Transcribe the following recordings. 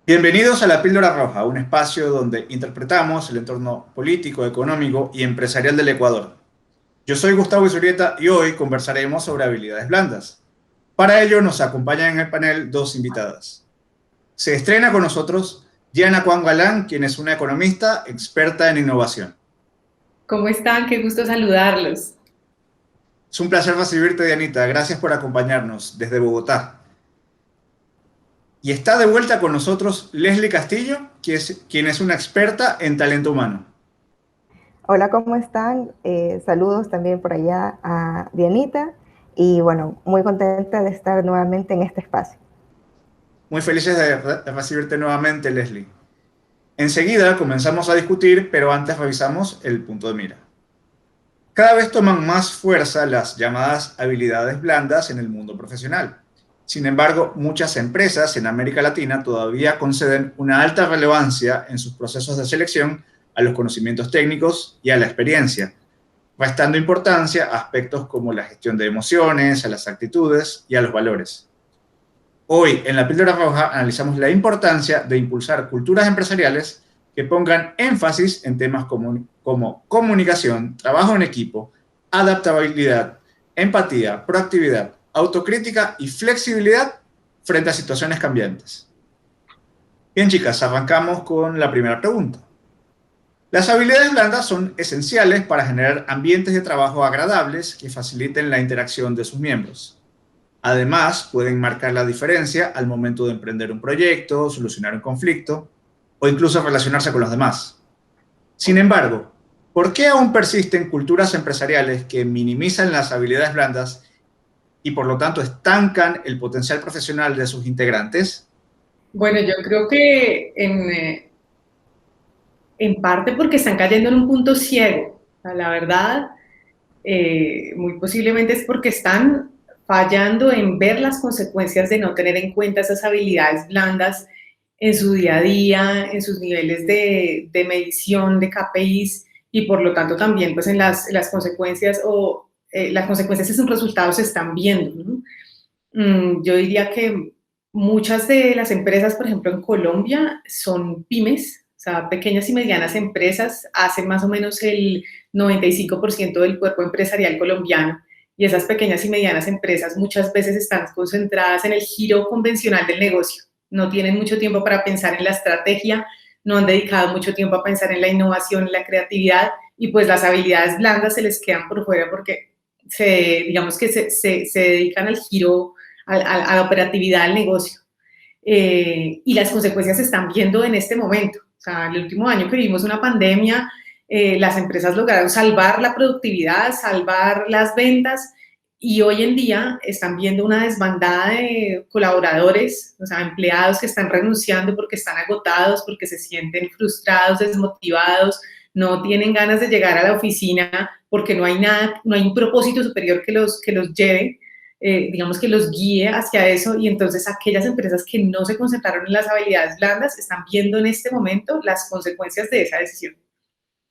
Bienvenidos a La Píldora Roja, un espacio donde interpretamos el entorno político, económico y empresarial del Ecuador. Yo soy Gustavo Izurieta y hoy conversaremos sobre habilidades blandas. Para ello nos acompañan en el panel dos invitadas. Se estrena con nosotros Diana Juan Galán, quien es una economista experta en innovación. ¿Cómo están? Qué gusto saludarlos. Es un placer recibirte, Dianita. Gracias por acompañarnos desde Bogotá. Y está de vuelta con nosotros Leslie Castillo, quien es una experta en talento humano. Hola, ¿cómo están? Saludos también por allá a Dianita y bueno, muy contenta de estar nuevamente en este espacio. Muy felices de recibirte nuevamente, Leslie. Enseguida comenzamos a discutir, pero antes revisamos el punto de mira. Cada vez toman más fuerza las llamadas habilidades blandas en el mundo profesional. Sin embargo, muchas empresas en América Latina todavía conceden una alta relevancia en sus procesos de selección a los conocimientos técnicos y a la experiencia, restando importancia a aspectos como la gestión de emociones, a las actitudes y a los valores. Hoy, en la Píldora Roja, analizamos la importancia de impulsar culturas empresariales que pongan énfasis en temas como comunicación, trabajo en equipo, adaptabilidad, empatía, proactividad, autocrítica y flexibilidad frente a situaciones cambiantes. Bien, chicas, arrancamos con la primera pregunta. Las habilidades blandas son esenciales para generar ambientes de trabajo agradables que faciliten la interacción de sus miembros. Además, pueden marcar la diferencia al momento de emprender un proyecto, solucionar un conflicto o incluso relacionarse con los demás. Sin embargo, ¿por qué aún persisten culturas empresariales que minimizan las habilidades blandas y por lo tanto estancan el potencial profesional de sus integrantes? Bueno, yo creo que en parte porque están cayendo en un punto ciego. O sea, la verdad, muy posiblemente es porque están fallando en ver las consecuencias de no tener en cuenta esas habilidades blandas en su día a día, en sus niveles de medición de KPIs y por lo tanto también pues en las consecuencias o las consecuencias de sus resultados se están viendo, ¿no? Yo diría que muchas de las empresas, por ejemplo, en Colombia, son pymes, o sea, pequeñas y medianas empresas, hacen más o menos el 95% del cuerpo empresarial colombiano. Y esas pequeñas y medianas empresas muchas veces están concentradas en el giro convencional del negocio. No tienen mucho tiempo para pensar en la estrategia, no han dedicado mucho tiempo a pensar en la innovación, en la creatividad, y pues las habilidades blandas se les quedan por fuera porque digamos que se dedican al giro a la operatividad del negocio. Y las consecuencias se están viendo en este momento. O sea, el último año que vivimos una pandemia, las empresas lograron salvar la productividad, salvar las ventas, y hoy en día están viendo una desbandada de colaboradores, o sea, empleados que están renunciando porque están agotados, porque se sienten frustrados, desmotivados, no tienen ganas de llegar a la oficina porque no hay nada, no hay un propósito superior que los lleve, digamos que los guíe hacia eso, y entonces aquellas empresas que no se concentraron en las habilidades blandas están viendo en este momento las consecuencias de esa decisión.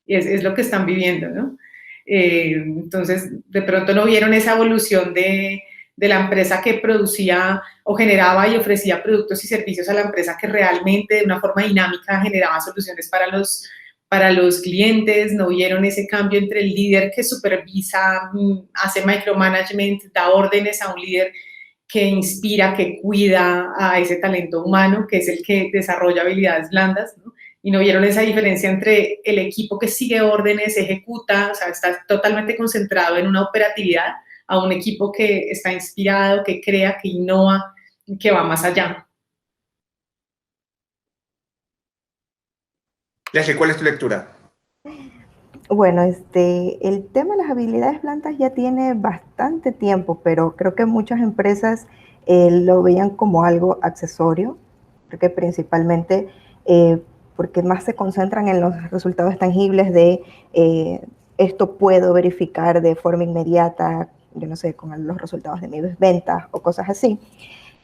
Y es lo que están viviendo, ¿no? Entonces, de pronto no vieron esa evolución de la empresa que producía o generaba y ofrecía productos y servicios a la empresa que realmente de una forma dinámica generaba soluciones para los clientes, no vieron ese cambio entre el líder que supervisa, hace micromanagement, da órdenes a un líder que inspira, que cuida a ese talento humano, que es el que desarrolla habilidades blandas, ¿no? Y no vieron esa diferencia entre el equipo que sigue órdenes, ejecuta, o sea, está totalmente concentrado en una operatividad, a un equipo que está inspirado, que crea, que innova, que va más allá. Leslie, ¿cuál es tu lectura? Bueno, el tema de las habilidades blandas ya tiene bastante tiempo, pero creo que muchas empresas lo veían como algo accesorio, porque principalmente porque más se concentran en los resultados tangibles de esto puedo verificar de forma inmediata, yo no sé, con los resultados de mis ventas o cosas así.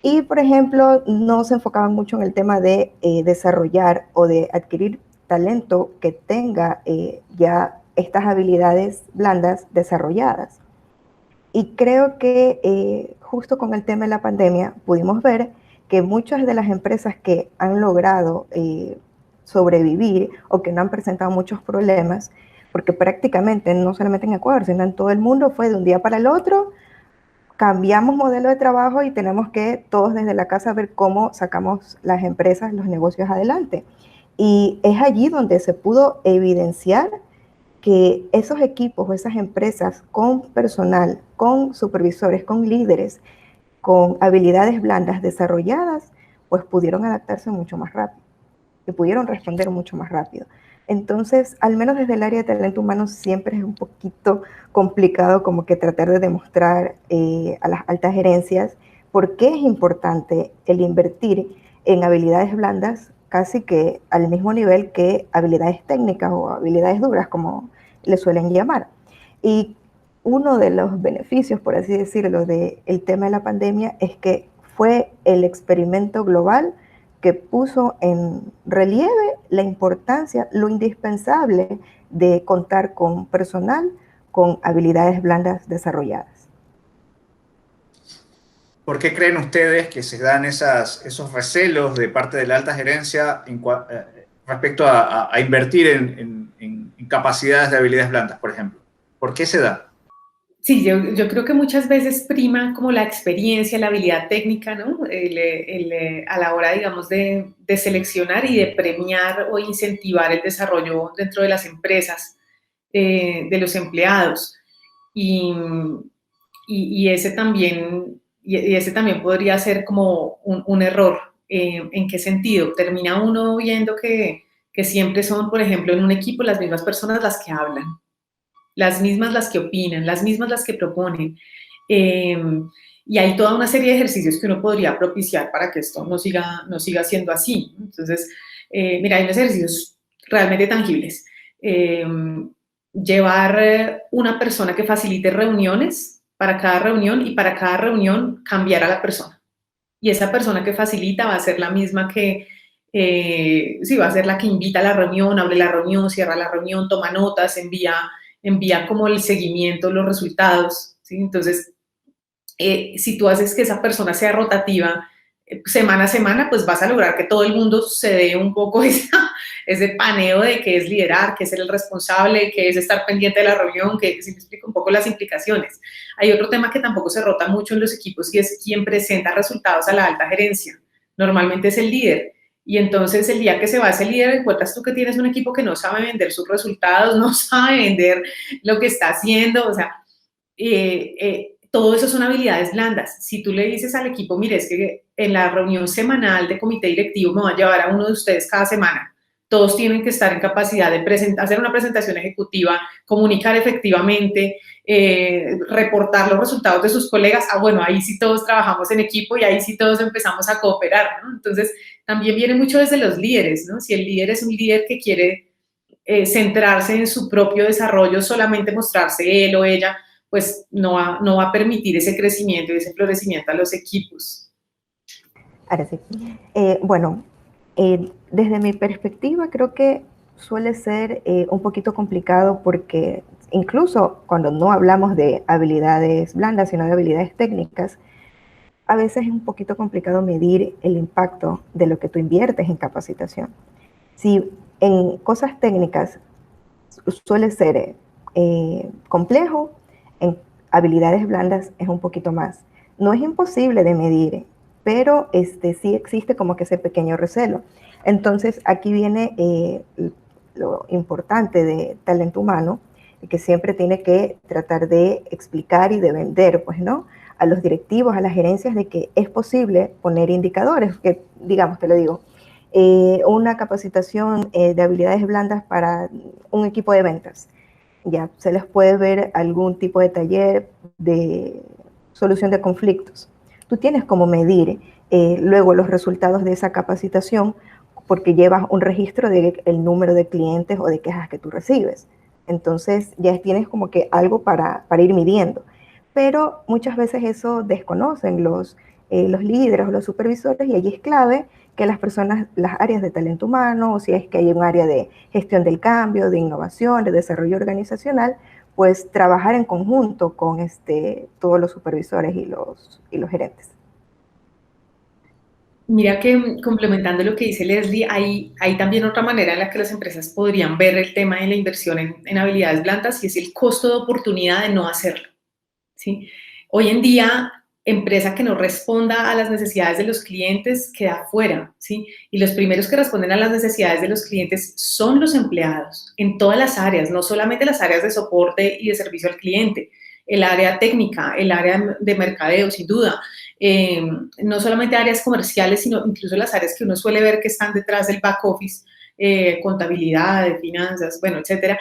Y, por ejemplo, no se enfocaban mucho en el tema de desarrollar o de adquirir talento que tenga ya estas habilidades blandas desarrolladas. Y creo que justo con el tema de la pandemia pudimos ver que muchas de las empresas que han logrado sobrevivir o que no han presentado muchos problemas, porque prácticamente no solamente en Ecuador, sino en todo el mundo fue de un día para el otro, cambiamos modelo de trabajo y tenemos que todos desde la casa ver cómo sacamos las empresas, los negocios adelante. Y es allí donde se pudo evidenciar que esos equipos o esas empresas con personal, con supervisores, con líderes, con habilidades blandas desarrolladas, pues pudieron adaptarse mucho más rápido, que pudieron responder mucho más rápido. Entonces, al menos desde el área de talento humano siempre es un poquito complicado como que tratar de demostrar a las altas gerencias por qué es importante el invertir en habilidades blandas casi que al mismo nivel que habilidades técnicas o habilidades duras, como le suelen llamar. Y uno de los beneficios, por así decirlo, del tema de la pandemia es que fue el experimento global que puso en relieve la importancia, lo indispensable de contar con personal con habilidades blandas desarrolladas. ¿Por qué creen ustedes que se dan esos recelos de parte de la alta gerencia respecto a invertir en capacidades de habilidades blandas, por ejemplo? ¿Por qué se da? Sí, yo creo que muchas veces prima como la experiencia, la habilidad técnica, ¿no? A la hora, digamos, de seleccionar y de premiar o incentivar el desarrollo dentro de las empresas, de los empleados. Y, y ese también podría ser como un error. ¿En qué sentido? Termina uno viendo que siempre son, por ejemplo, en un equipo las mismas personas las que hablan, las mismas las que opinan, las mismas las que proponen. Eh, y hay toda una serie de ejercicios que uno podría propiciar para que esto no siga siendo así. Entonces, mira, hay unos ejercicios realmente tangibles. Llevar una persona que facilite reuniones para cada reunión y para cada reunión cambiar a la persona. Y esa persona que facilita va a ser la misma que, sí, va a ser la que invita a la reunión, abre la reunión, cierra la reunión, toma notas, envía como el seguimiento, los resultados, ¿sí? Entonces, si tú haces que esa persona sea rotativa semana a semana, pues vas a lograr que todo el mundo se dé un poco ese paneo de qué es liderar, qué es ser el responsable, qué es estar pendiente de la reunión, que si me explico un poco las implicaciones. Hay otro tema que tampoco se rota mucho en los equipos y es quién presenta resultados a la alta gerencia. Normalmente es el líder. Y entonces el día que se va ese líder, encuentras tú que tienes un equipo que no sabe vender sus resultados, no sabe vender lo que está haciendo, o sea, todo eso son habilidades blandas. Si tú le dices al equipo, mire, es que en la reunión semanal de comité directivo me va a llevar a uno de ustedes cada semana, todos tienen que estar en capacidad de hacer una presentación ejecutiva, comunicar efectivamente, reportar los resultados de sus colegas. Bueno, ahí sí todos trabajamos en equipo y ahí sí todos empezamos a cooperar, ¿no? Entonces, también viene mucho desde los líderes, ¿no? Si el líder es un líder que quiere centrarse en su propio desarrollo, solamente mostrarse él o ella, pues no va a permitir ese crecimiento y ese florecimiento a los equipos. Ahora sí. Bueno, desde mi perspectiva creo que suele ser un poquito complicado porque incluso cuando no hablamos de habilidades blandas, sino de habilidades técnicas, a veces es un poquito complicado medir el impacto de lo que tú inviertes en capacitación. Si en cosas técnicas suele ser complejo, en habilidades blandas es un poquito más. No es imposible de medir, pero sí existe como que ese pequeño recelo. Entonces aquí viene lo importante de talento humano, que siempre tiene que tratar de explicar y de vender, pues, ¿no? A los directivos, a las gerencias, de que es posible poner indicadores, que, digamos, te lo digo, una capacitación de habilidades blandas para un equipo de ventas. Ya se les puede ver algún tipo de taller de solución de conflictos. Tú tienes como medir luego los resultados de esa capacitación porque llevas un registro del número de clientes o de quejas que tú recibes. Entonces ya tienes como que algo para ir midiendo. Pero muchas veces eso desconocen los líderes o los supervisores y allí es clave que las personas, las áreas de talento humano, o si es que hay un área de gestión del cambio, de innovación, de desarrollo organizacional, pues trabajar en conjunto con todos los supervisores y los gerentes. Mira que complementando lo que dice Leslie, hay también otra manera en la que las empresas podrían ver el tema de la inversión en habilidades blandas y es el costo de oportunidad de no hacerlo, ¿sí? Hoy en día, empresa que no responda a las necesidades de los clientes queda fuera, ¿sí? Y los primeros que responden a las necesidades de los clientes son los empleados, en todas las áreas, no solamente las áreas de soporte y de servicio al cliente, el área técnica, el área de mercadeo, sin duda, no solamente áreas comerciales, sino incluso las áreas que uno suele ver que están detrás del back office, contabilidad, de finanzas, bueno, etcétera,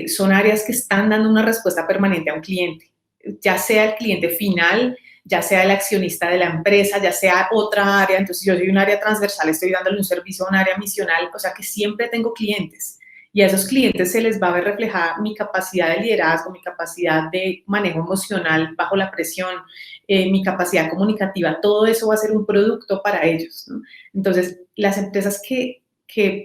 son áreas que están dando una respuesta permanente a un cliente, ya sea el cliente final, ya sea el accionista de la empresa, ya sea otra área. Entonces yo soy un área transversal, estoy dándole un servicio a un área misional, o sea que siempre tengo clientes y a esos clientes se les va a ver reflejada mi capacidad de liderazgo, mi capacidad de manejo emocional bajo la presión, mi capacidad comunicativa, todo eso va a ser un producto para ellos, ¿no? Entonces, las empresas que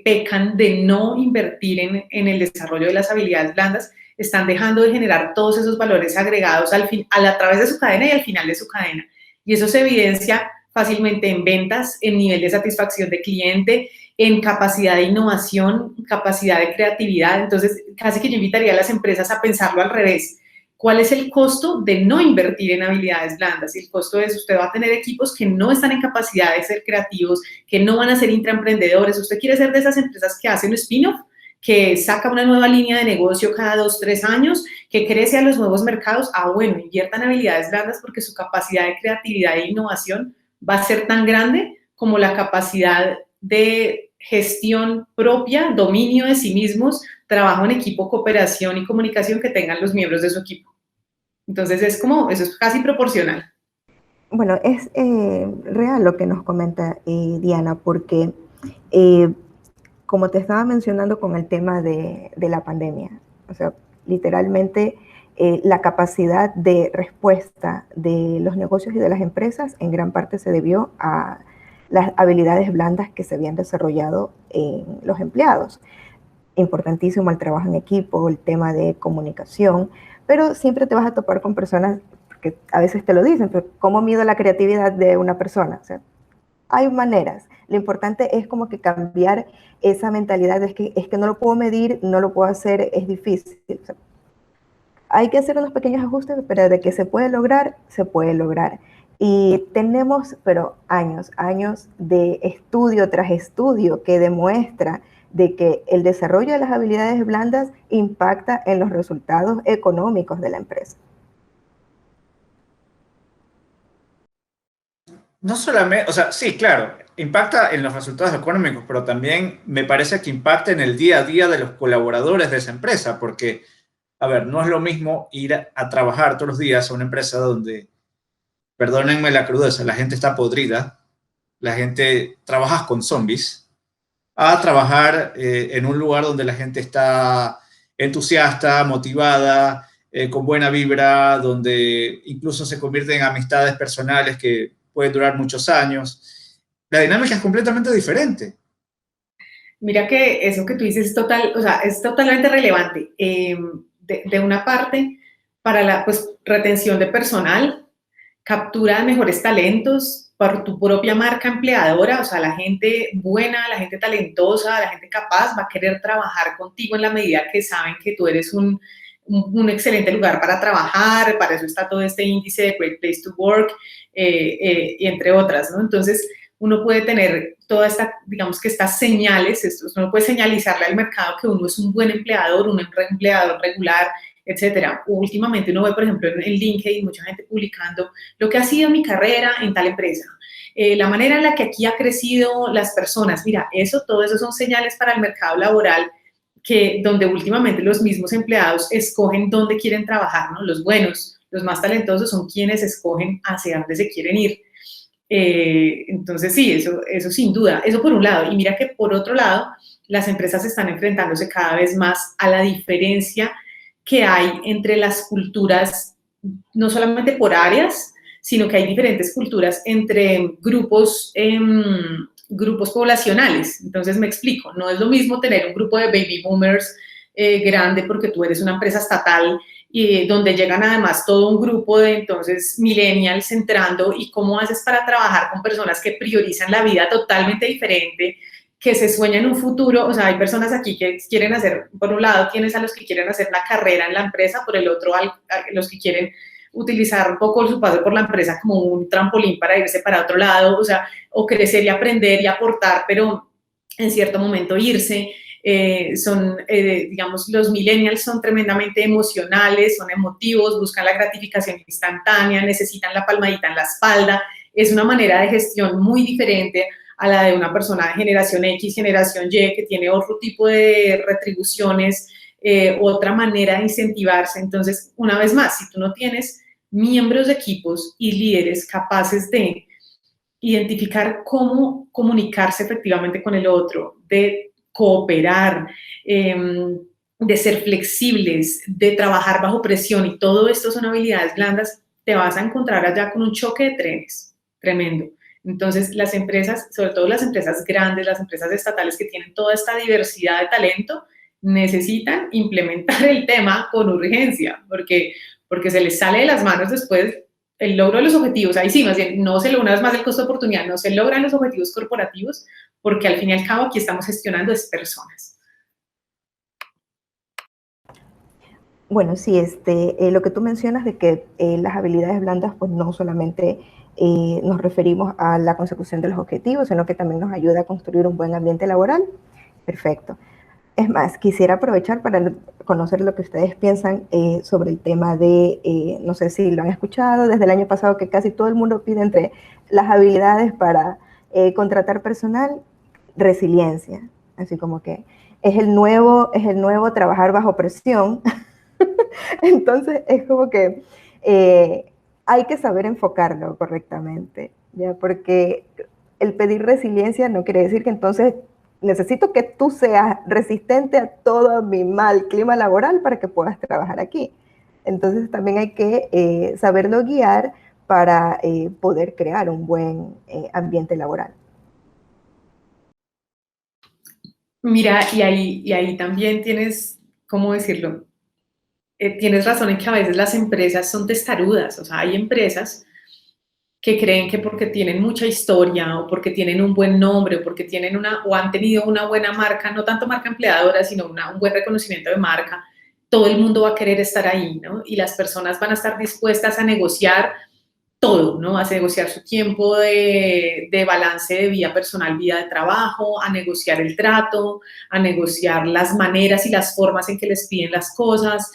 pecan de no invertir en el desarrollo de las habilidades blandas están dejando de generar todos esos valores agregados a través de su cadena y al final de su cadena. Y eso se evidencia fácilmente en ventas, en nivel de satisfacción de cliente, en capacidad de innovación, capacidad de creatividad. Entonces, casi que yo invitaría a las empresas a pensarlo al revés. ¿Cuál es el costo de no invertir en habilidades blandas? Y el costo es, usted va a tener equipos que no están en capacidad de ser creativos, que no van a ser intraemprendedores. Usted quiere ser de esas empresas que hacen un spin-off, que saca una nueva línea de negocio cada 2, 3 años, que crece a los nuevos mercados. Bueno, inviertan en habilidades blandas porque su capacidad de creatividad e innovación va a ser tan grande como la capacidad de gestión propia, dominio de sí mismos, trabajo en equipo, cooperación y comunicación que tengan los miembros de su equipo. Entonces eso es casi proporcional. Bueno, es real lo que nos comenta Diana, porque eh, como te estaba mencionando con el tema de la pandemia, o sea, literalmente la capacidad de respuesta de los negocios y de las empresas en gran parte se debió a las habilidades blandas que se habían desarrollado en los empleados. Importantísimo el trabajo en equipo, el tema de comunicación, pero siempre te vas a topar con personas que a veces te lo dicen, pero ¿cómo mido la creatividad de una persona? O sea, hay maneras. Lo importante es como que cambiar esa mentalidad de es que no lo puedo medir, no lo puedo hacer, es difícil. O sea, hay que hacer unos pequeños ajustes, pero de que se puede lograr, se puede lograr. Y tenemos, pero años de estudio tras estudio que demuestra de que el desarrollo de las habilidades blandas impacta en los resultados económicos de la empresa. No solamente, o sea, sí, claro, impacta en los resultados económicos, pero también me parece que impacta en el día a día de los colaboradores de esa empresa, porque, a ver, no es lo mismo ir a trabajar todos los días a una empresa donde, perdónenme la crudeza, la gente está podrida, la gente trabaja con zombies, a trabajar en un lugar donde la gente está entusiasta, motivada, con buena vibra, donde incluso se convierten en amistades personales que pueden durar muchos años. La dinámica es completamente diferente. Mira que eso que tú dices es o sea, es totalmente relevante. De una parte, para la pues, retención de personal, captura de mejores talentos por tu propia marca empleadora, o sea, la gente buena, la gente talentosa, la gente capaz va a querer trabajar contigo en la medida que saben que tú eres un excelente lugar para trabajar, para eso está todo este índice de Great Place to Work, y entre otras, ¿no? Entonces, uno puede tener toda esta, digamos que estas señales, uno puede señalizarle al mercado que uno es un buen empleador, un empleador regular, etcétera. Últimamente uno ve, por ejemplo, en LinkedIn, mucha gente publicando lo que ha sido mi carrera en tal empresa, la manera en la que aquí ha crecido las personas. Mira, todo eso son señales para el mercado laboral donde últimamente los mismos empleados escogen dónde quieren trabajar, ¿no? Los buenos, los más talentosos son quienes escogen hacia dónde se quieren ir. Entonces sí, eso sin duda, eso por un lado. Y mira que por otro lado, las empresas están enfrentándose cada vez más a la diferencia que hay entre las culturas, no solamente por áreas, sino que hay diferentes culturas entre grupos poblacionales. Entonces me explico, no es lo mismo tener un grupo de baby boomers grande porque tú eres una empresa estatal y donde llegan además todo un grupo de entonces millennials entrando, y cómo haces para trabajar con personas que priorizan la vida totalmente diferente, que se sueñan un futuro. O sea, hay personas aquí que quieren hacer, por un lado tienes a los que quieren hacer una carrera en la empresa, por el otro a los que quieren utilizar un poco su paso por la empresa como un trampolín para irse para otro lado, o sea, o crecer y aprender y aportar, pero en cierto momento irse. Digamos, los millennials son tremendamente emocionales, son emotivos, buscan la gratificación instantánea, necesitan la palmadita en la espalda. Es una manera de gestión muy diferente a la de una persona de generación X, generación Y, que tiene otro tipo de retribuciones, otra manera de incentivarse. Entonces, una vez más, si tú no tienes miembros de equipos y líderes capaces de identificar cómo comunicarse efectivamente con el otro, de cooperar, de ser flexibles, de trabajar bajo presión, y todo esto son habilidades blandas, te vas a encontrar allá con un choque de trenes tremendo. Entonces, las empresas, sobre todo las empresas grandes, las empresas estatales que tienen toda esta diversidad de talento, necesitan implementar el tema con urgencia, porque se les sale de las manos después el logro de los objetivos. Ahí sí, más bien, no se logra, una vez más el costo de oportunidad, no se logran los objetivos corporativos, porque al fin y al cabo aquí estamos gestionando es personas. Bueno, sí, lo que tú mencionas de que las habilidades blandas, pues no solamente nos referimos a la consecución de los objetivos, sino que también nos ayuda a construir un buen ambiente laboral. Perfecto. Es más, quisiera aprovechar para conocer lo que ustedes piensan sobre el tema de, no sé si lo han escuchado, desde el año pasado que casi todo el mundo pide entre las habilidades para contratar personal, resiliencia. Así como que es el nuevo trabajar bajo presión. Entonces es como que hay que saber enfocarlo correctamente, ¿ya? Porque el pedir resiliencia no quiere decir que entonces necesito que tú seas resistente a todo mi mal clima laboral para que puedas trabajar aquí. Entonces también hay que saberlo guiar para poder crear un buen ambiente laboral. Mira, y ahí también tienes, ¿cómo decirlo? Tienes razón en que a veces las empresas son testarudas. O sea, hay empresas que creen que porque tienen mucha historia, o porque tienen un buen nombre, o porque tienen o han tenido una buena marca, no tanto marca empleadora, sino un buen reconocimiento de marca, todo el mundo va a querer estar ahí, ¿no? Y las personas van a estar dispuestas a negociar todo, ¿no? A negociar su tiempo de balance de vida personal, vida de trabajo, a negociar el trato, a negociar las maneras y las formas en que les piden las cosas.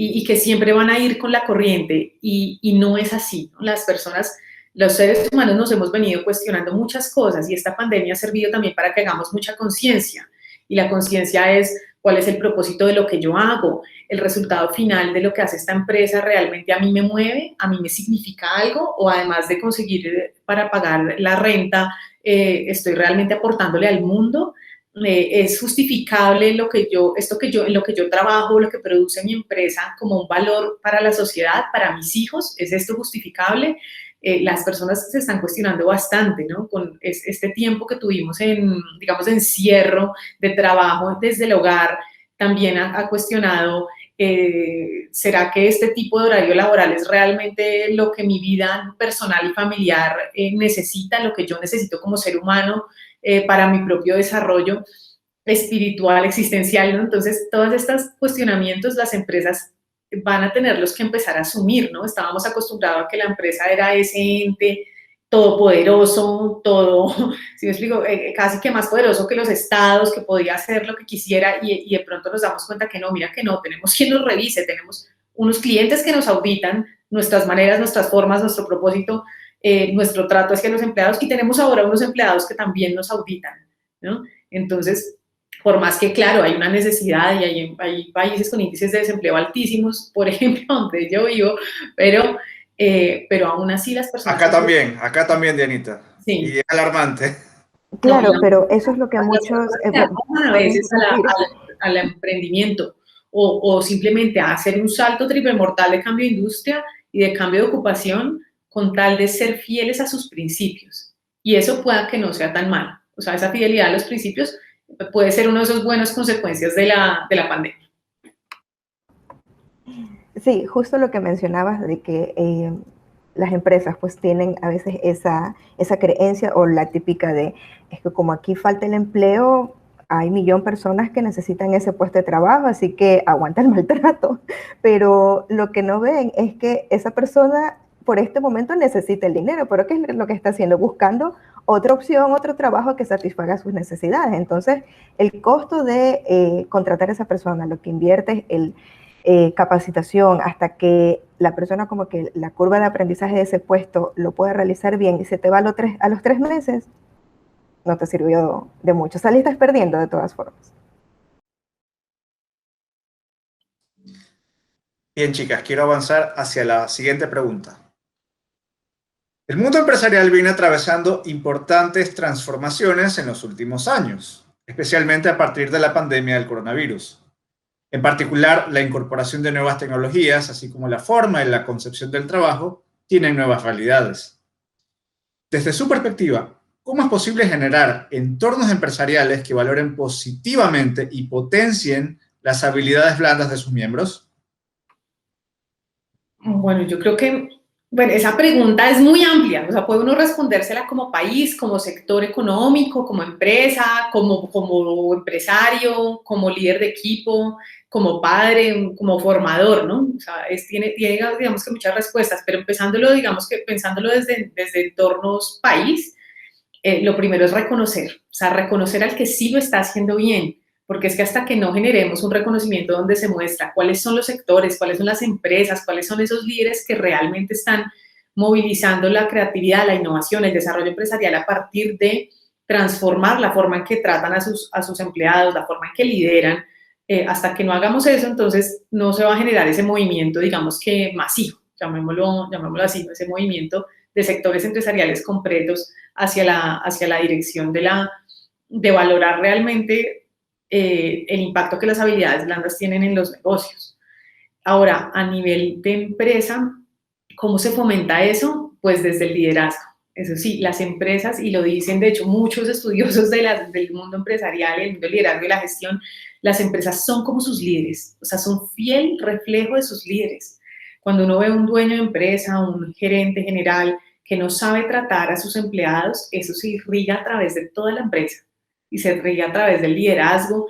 Y que siempre van a ir con la corriente, y no es así, ¿no? Las personas, los seres humanos nos hemos venido cuestionando muchas cosas, y esta pandemia ha servido también para que hagamos mucha conciencia, y la conciencia es cuál es el propósito de lo que yo hago, el resultado final de lo que hace esta empresa realmente a mí me mueve, a mí me significa algo, o además de conseguir para pagar la renta, estoy realmente aportándole al mundo. Es justificable en lo que yo trabajo, lo que produce mi empresa como un valor para la sociedad, para mis hijos. ¿Es esto justificable? Las personas se están cuestionando bastante, ¿no? Con este tiempo que tuvimos digamos, de encierro, de trabajo desde el hogar, también ha cuestionado, ¿será que este tipo de horario laboral es realmente lo que mi vida personal y familiar necesita, lo que yo necesito como ser humano para mi propio desarrollo espiritual, existencial, ¿no? Entonces, todos estos cuestionamientos las empresas van a tenerlos que empezar a asumir, ¿no? Estábamos acostumbrados a que la empresa era ese ente todopoderoso, si me explico, casi que más poderoso que los estados, que podía hacer lo que quisiera, y de pronto nos damos cuenta que no, mira que no, tenemos quien nos revise, tenemos unos clientes que nos auditan nuestras maneras, nuestras formas, nuestro propósito, nuestro trato hacia los empleados, y tenemos ahora unos empleados que también nos auditan, ¿no? Entonces, por más que, claro, hay una necesidad, y hay países con índices de desempleo altísimos, por ejemplo, donde yo vivo, pero aún así las personas... Acá también, Dianita. Sí. Y es alarmante. Claro, no, pero eso es lo que a muchos... a veces al emprendimiento, o simplemente a hacer un salto triple mortal de cambio de industria y de cambio de ocupación, con tal de ser fieles a sus principios. Y eso pueda que no sea tan mal. O sea, esa fidelidad a los principios puede ser una de esas buenas consecuencias de la pandemia. Sí, justo lo que mencionabas de que las empresas pues tienen a veces esa creencia o la típica de, es que como aquí falta el empleo, hay 1.000.000 personas que necesitan ese puesto de trabajo, así que aguanta el maltrato. Pero lo que no ven es que esa persona por este momento necesita el dinero, pero ¿qué es lo que está haciendo? Buscando otra opción, otro trabajo que satisfaga sus necesidades. Entonces, el costo de contratar a esa persona, lo que invierte es el capacitación hasta que la persona como que la curva de aprendizaje de ese puesto lo puede realizar bien y se te va a los 3 meses, no te sirvió de mucho. Saliste perdiendo de todas formas. Bien, chicas, quiero avanzar hacia la siguiente pregunta. El mundo empresarial viene atravesando importantes transformaciones en los últimos años, especialmente a partir de la pandemia del coronavirus. En particular, la incorporación de nuevas tecnologías, así como la forma y la concepción del trabajo, tienen nuevas realidades. Desde su perspectiva, ¿cómo es posible generar entornos empresariales que valoren positivamente y potencien las habilidades blandas de sus miembros? Bueno, yo creo que, bueno, esa pregunta es muy amplia, o sea, puede uno respondérsela como país, como sector económico, como empresa, como empresario, como líder de equipo, como padre, como formador, ¿no? O sea, tiene, digamos que muchas respuestas, pero empezándolo, digamos que pensándolo desde entornos país, lo primero es reconocer, o sea, reconocer al que sí lo está haciendo bien, porque es que hasta que no generemos un reconocimiento donde se muestra cuáles son los sectores, cuáles son las empresas, cuáles son esos líderes que realmente están movilizando la creatividad, la innovación, el desarrollo empresarial a partir de transformar la forma en que tratan a sus empleados, la forma en que lideran, hasta que no hagamos eso, entonces no se va a generar ese movimiento, digamos que masivo, llamémoslo así, ese movimiento de sectores empresariales completos hacia la dirección de valorar realmente el impacto que las habilidades blandas tienen en los negocios. Ahora, a nivel de empresa, ¿cómo se fomenta eso? Pues desde el liderazgo. Eso sí, las empresas, y lo dicen de hecho muchos estudiosos del mundo empresarial, el mundo del liderazgo y la gestión, las empresas son como sus líderes, o sea, son fiel reflejo de sus líderes. Cuando uno ve un dueño de empresa, un gerente general que no sabe tratar a sus empleados, eso se irriga a través de toda la empresa y se irriga a través del liderazgo.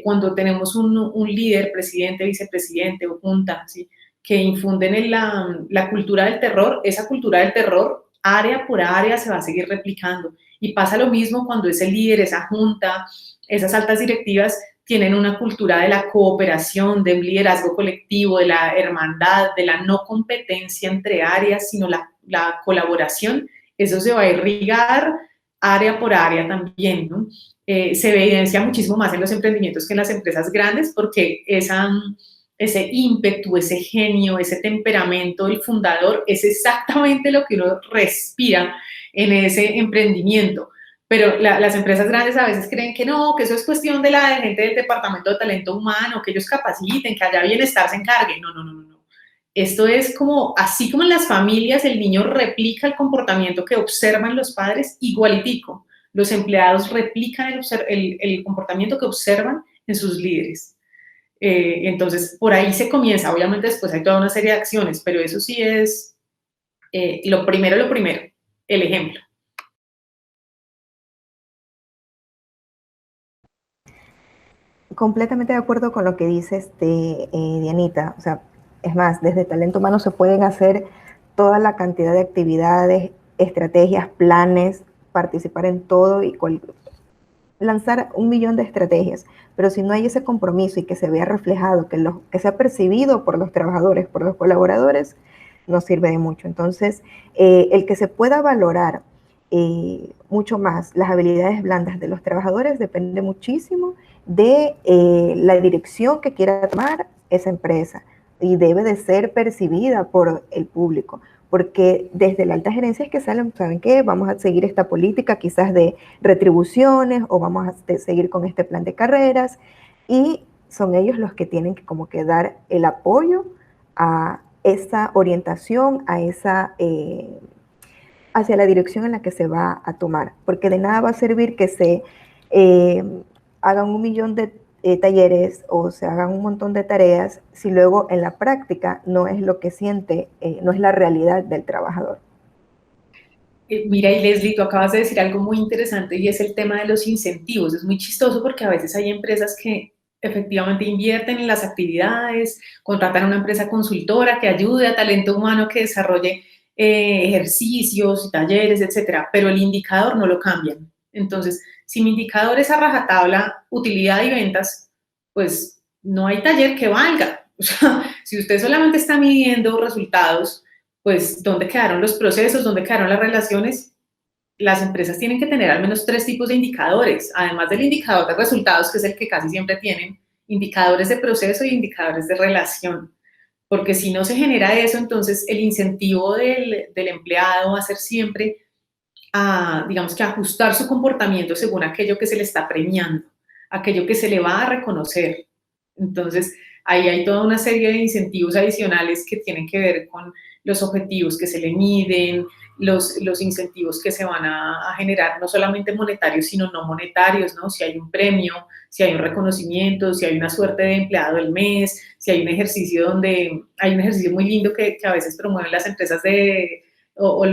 Cuando tenemos un líder, presidente, vicepresidente o junta, ¿sí?, que infunden en la cultura del terror, esa cultura del terror, área por área, se va a seguir replicando. Y pasa lo mismo cuando ese líder, esa junta, esas altas directivas tienen una cultura de la cooperación, de un liderazgo colectivo, de la hermandad, de la no competencia entre áreas, sino la colaboración. Eso se va a irrigar área por área también, ¿no? Se evidencia muchísimo más en los emprendimientos que en las empresas grandes porque ese ímpetu, ese genio, ese temperamento del fundador es exactamente lo que uno respira en ese emprendimiento. Pero las empresas grandes a veces creen que no, que eso es cuestión de la gente del departamento de talento humano, que ellos capaciten, que haya bienestar se encargue. No, no, no, no. Esto es como, así como en las familias el niño replica el comportamiento que observan los padres, igualitico. Los empleados replican el comportamiento que observan en sus líderes. Entonces, por ahí se comienza. Obviamente después hay toda una serie de acciones, pero eso sí es lo primero, el ejemplo. Completamente de acuerdo con lo que dices Dianita. O sea, es más, desde talento humano se pueden hacer toda la cantidad de actividades, estrategias, planes, participar en todo y lanzar 1.000.000 de estrategias, pero si no hay ese compromiso y que se vea reflejado, que sea percibido por los trabajadores, por los colaboradores, no sirve de mucho. Entonces, el que se pueda valorar mucho más las habilidades blandas de los trabajadores depende muchísimo de la dirección que quiera tomar esa empresa y debe de ser percibida por el público, porque desde la alta gerencia es que ¿saben qué? Vamos a seguir esta política quizás de retribuciones o vamos a seguir con este plan de carreras y son ellos los que tienen que como que dar el apoyo a esa orientación, hacia la dirección en la que se va a tomar, porque de nada va a servir que se hagan 1.000.000 talleres o se hagan un montón de tareas si luego en la práctica no es lo que siente, no es la realidad del trabajador. Mira, y Leslie, tú acabas de decir algo muy interesante y es el tema de los incentivos. Es muy chistoso porque a veces hay empresas que efectivamente invierten en las actividades, contratan a una empresa consultora que ayude a talento humano que desarrolle ejercicios, talleres, etcétera, pero el indicador no lo cambian. Entonces, si mi indicador es a rajatabla, utilidad y ventas, pues no hay taller que valga. O sea, si usted solamente está midiendo resultados, pues dónde quedaron los procesos, dónde quedaron las relaciones. Las empresas tienen que tener al menos 3 tipos de indicadores, además del indicador de resultados, que es el que casi siempre tienen, indicadores de proceso y indicadores de relación, porque si no se genera eso, entonces el incentivo del empleado va a ser siempre, digamos que ajustar su comportamiento según aquello que se le está premiando, aquello que se le va a reconocer. Entonces, ahí hay toda una serie de incentivos adicionales que tienen que ver con los objetivos que se le miden, los incentivos que se van a generar, no solamente monetarios, sino no monetarios, ¿no? Si hay un premio, si hay un reconocimiento, si hay una suerte de empleado del mes, si hay un ejercicio donde, hay un ejercicio muy lindo que a veces promueven las empresas o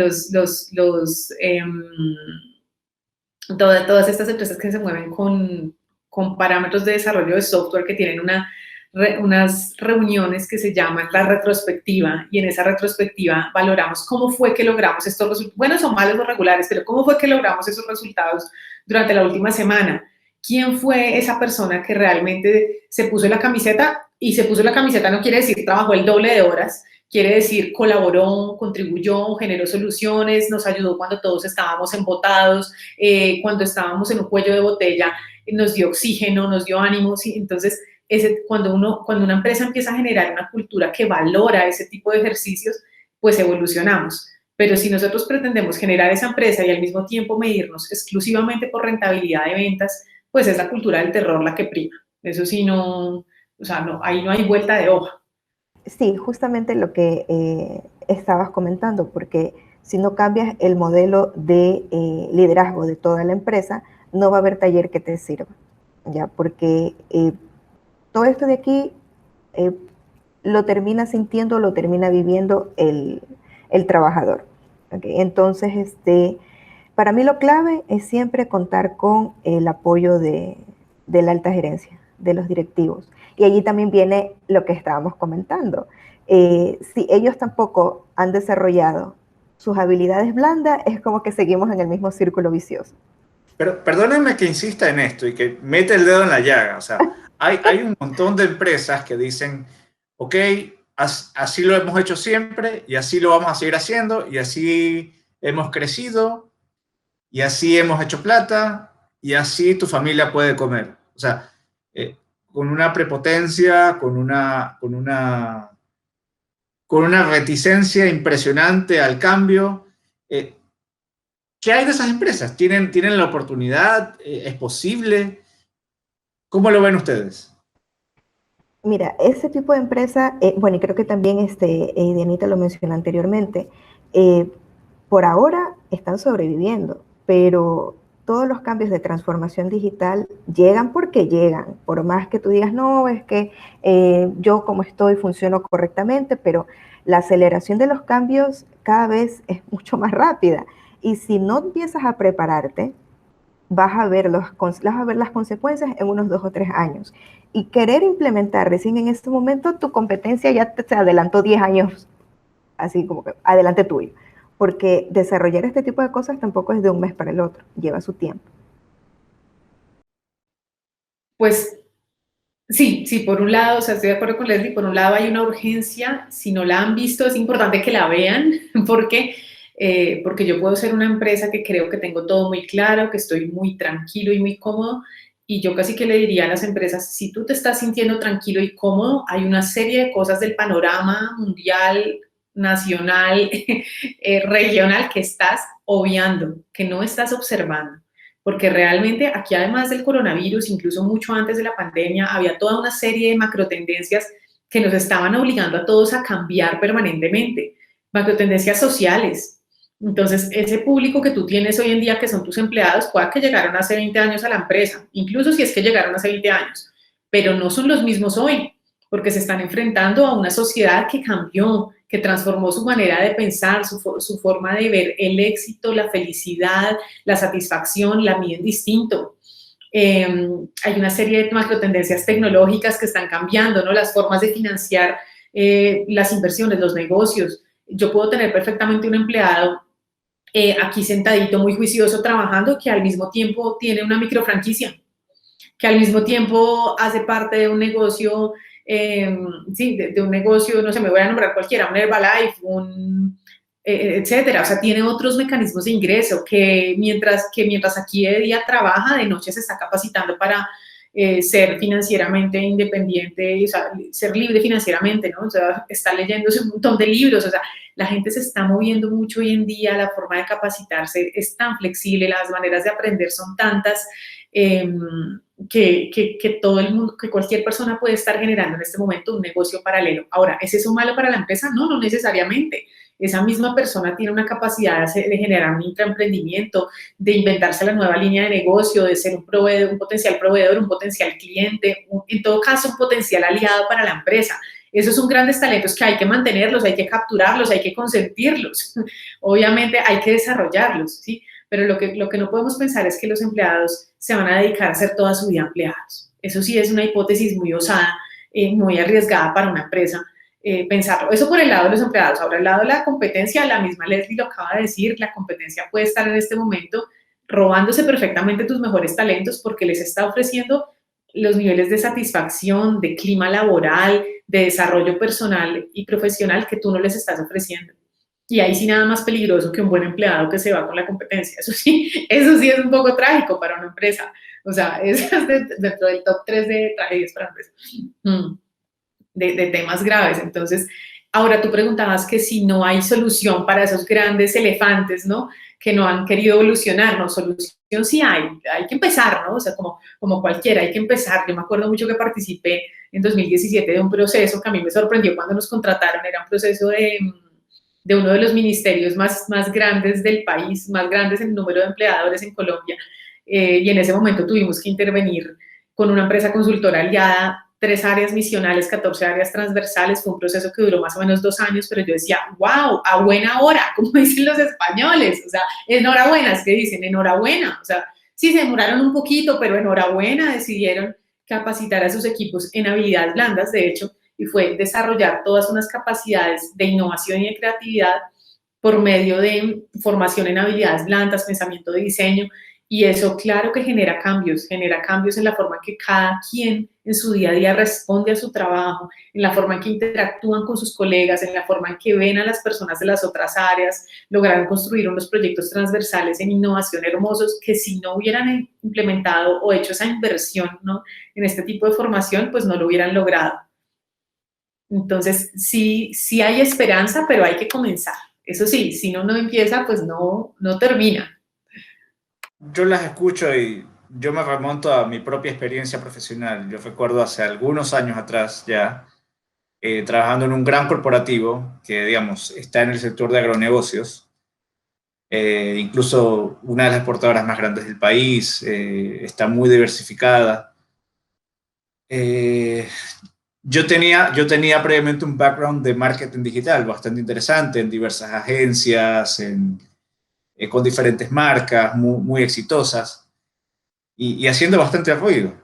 todas estas empresas que se mueven con parámetros de desarrollo de software que tienen unas reuniones que se llaman la retrospectiva, y en esa retrospectiva valoramos cómo fue que logramos estos resultados, buenos o malos o regulares, pero cómo fue que logramos esos resultados durante la última semana. ¿Quién fue esa persona que realmente se puso la camiseta? Y se puso la camiseta no quiere decir trabajó el doble de horas, quiere decir colaboró, contribuyó, generó soluciones, nos ayudó cuando todos estábamos embotados, cuando estábamos en un cuello de botella, nos dio oxígeno, nos dio ánimos. Y entonces, cuando una empresa empieza a generar una cultura que valora ese tipo de ejercicios, pues evolucionamos. Pero si nosotros pretendemos generar esa empresa y al mismo tiempo medirnos exclusivamente por rentabilidad de ventas, pues es la cultura del terror la que prima. Eso sí, no, o sea, no, ahí no hay vuelta de hoja. Sí, justamente lo que estabas comentando, porque si no cambias el modelo de liderazgo de toda la empresa, no va a haber taller que te sirva, ¿ya? Porque todo esto de aquí eh, lo termina sintiendo, lo termina viviendo el trabajador. ¿Okay? Entonces, para mí lo clave es siempre contar con el apoyo de la alta gerencia, de los directivos. Y allí también viene lo que estábamos comentando. Si ellos tampoco han desarrollado sus habilidades blandas, es como que seguimos en el mismo círculo vicioso. Pero perdónenme que insista en esto y que mete el dedo en la llaga. O sea, hay un montón de empresas que dicen, ok, así lo hemos hecho siempre y así lo vamos a seguir haciendo y así hemos crecido y así hemos hecho plata y así tu familia puede comer. O sea, con una prepotencia, con una reticencia impresionante al cambio. ¿Qué hay de esas empresas? ¿Tienen la oportunidad? ¿Es posible? ¿Cómo lo ven ustedes? Mira, ese tipo de empresa, bueno, y creo que también Dianita lo mencionó anteriormente, por ahora están sobreviviendo, pero todos los cambios de transformación digital llegan porque llegan, por más que tú digas, no, es que yo como estoy funciono correctamente, pero la aceleración de los cambios cada vez es mucho más rápida. Y si no empiezas a prepararte, vas a ver las consecuencias en unos 2 o 3 años. Y querer implementar recién en este momento, tu competencia ya te adelantó 10 años, así como que adelante tuyo. Porque desarrollar este tipo de cosas tampoco es de un mes para el otro, lleva su tiempo. Pues sí, sí, por un lado, o sea, estoy de acuerdo con Leslie, por un lado hay una urgencia, si no la han visto es importante que la vean, porque yo puedo ser una empresa que creo que tengo todo muy claro, que estoy muy tranquilo y muy cómodo, y yo casi que le diría a las empresas, si tú te estás sintiendo tranquilo y cómodo, hay una serie de cosas del panorama mundial, nacional, regional que estás obviando, que no estás observando. Porque realmente aquí, además del coronavirus, incluso mucho antes de la pandemia, había toda una serie de macrotendencias que nos estaban obligando a todos a cambiar permanentemente, macrotendencias sociales. Entonces, ese público que tú tienes hoy en día, que son tus empleados, pueda que llegaron hace 20 años a la empresa, incluso si es que llegaron hace 20 años, pero no son los mismos hoy, porque se están enfrentando a una sociedad que cambió, que transformó su manera de pensar, su forma de ver el éxito, la felicidad, la satisfacción, la miden distinto. Hay una serie de macrotendencias tecnológicas que están cambiando, ¿no? Las formas de financiar las inversiones, los negocios. Yo puedo tener perfectamente un empleado aquí sentadito, muy juicioso, trabajando, que al mismo tiempo tiene una microfranquicia, que al mismo tiempo hace parte de un negocio, sí, de un negocio, no sé, me voy a nombrar cualquiera, un Herbalife, etcétera. O sea, tiene otros mecanismos de ingreso que mientras aquí de día trabaja, de noche se está capacitando para ser financieramente independiente, o sea, ser libre financieramente, ¿no? O sea, está leyéndose un montón de libros, o sea, la gente se está moviendo mucho hoy en día, la forma de capacitarse es tan flexible, las maneras de aprender son tantas, que todo el mundo, que cualquier persona puede estar generando en este momento un negocio paralelo. Ahora, ¿es eso malo para la empresa? No, no necesariamente. Esa misma persona tiene una capacidad de generar un intraemprendimiento, de inventarse la nueva línea de negocio, de ser un proveedor, un potencial proveedor, un potencial cliente, en todo caso un potencial aliado para la empresa. Esos son grandes talentos que hay que mantenerlos, hay que capturarlos, hay que consentirlos. Obviamente hay que desarrollarlos, ¿sí? Pero lo que no podemos pensar es que los empleados se van a dedicar a ser toda su vida empleados. Eso sí es una hipótesis muy osada, muy arriesgada para una empresa, pensarlo. Eso por el lado de los empleados. Ahora, el lado de la competencia, la misma Leslie lo acaba de decir, la competencia puede estar en este momento robándose perfectamente tus mejores talentos porque les está ofreciendo los niveles de satisfacción, de clima laboral, de desarrollo personal y profesional que tú no les estás ofreciendo. Y ahí sí nada más peligroso que un buen empleado que se va con la competencia. Eso sí es un poco trágico para una empresa. O sea, es dentro del top 3 de tragedias para empresas. De temas graves. Entonces, ahora tú preguntabas que si no hay solución para esos grandes elefantes, ¿no? Que no han querido evolucionar, ¿no? Solución sí hay que empezar, ¿no? O sea, como cualquiera, hay que empezar. Yo me acuerdo mucho que participé en 2017 de un proceso que a mí me sorprendió cuando nos contrataron, era un proceso de uno de los ministerios más grandes del país, más grandes en número de empleadores en Colombia, y en ese momento tuvimos que intervenir con una empresa consultora aliada, 3 áreas misionales, 14 áreas transversales. Fue un proceso que duró más o menos 2 años, pero yo decía, wow, a buena hora, como dicen los españoles, o sea, enhorabuena, es que dicen enhorabuena, o sea, sí se demoraron un poquito, pero enhorabuena, decidieron capacitar a sus equipos en habilidades blandas, de hecho, y fue desarrollar todas unas capacidades de innovación y de creatividad por medio de formación en habilidades blandas, pensamiento de diseño, y eso claro que genera cambios en la forma en que cada quien en su día a día responde a su trabajo, en la forma en que interactúan con sus colegas, en la forma en que ven a las personas de las otras áreas, lograron construir unos proyectos transversales en innovación hermosos que si no hubieran implementado o hecho esa inversión, ¿no? En este tipo de formación, pues no lo hubieran logrado. Entonces, sí hay esperanza, pero hay que comenzar. Eso sí, si uno no empieza, pues no termina. Yo las escucho y yo me remonto a mi propia experiencia profesional. Yo recuerdo hace algunos años atrás ya, trabajando en un gran corporativo que, digamos, está en el sector de agronegocios, incluso una de las exportadoras más grandes del país, está muy diversificada. Eh, yo tenía previamente un background de marketing digital bastante interesante en diversas agencias, con diferentes marcas muy, muy exitosas y haciendo bastante ruido.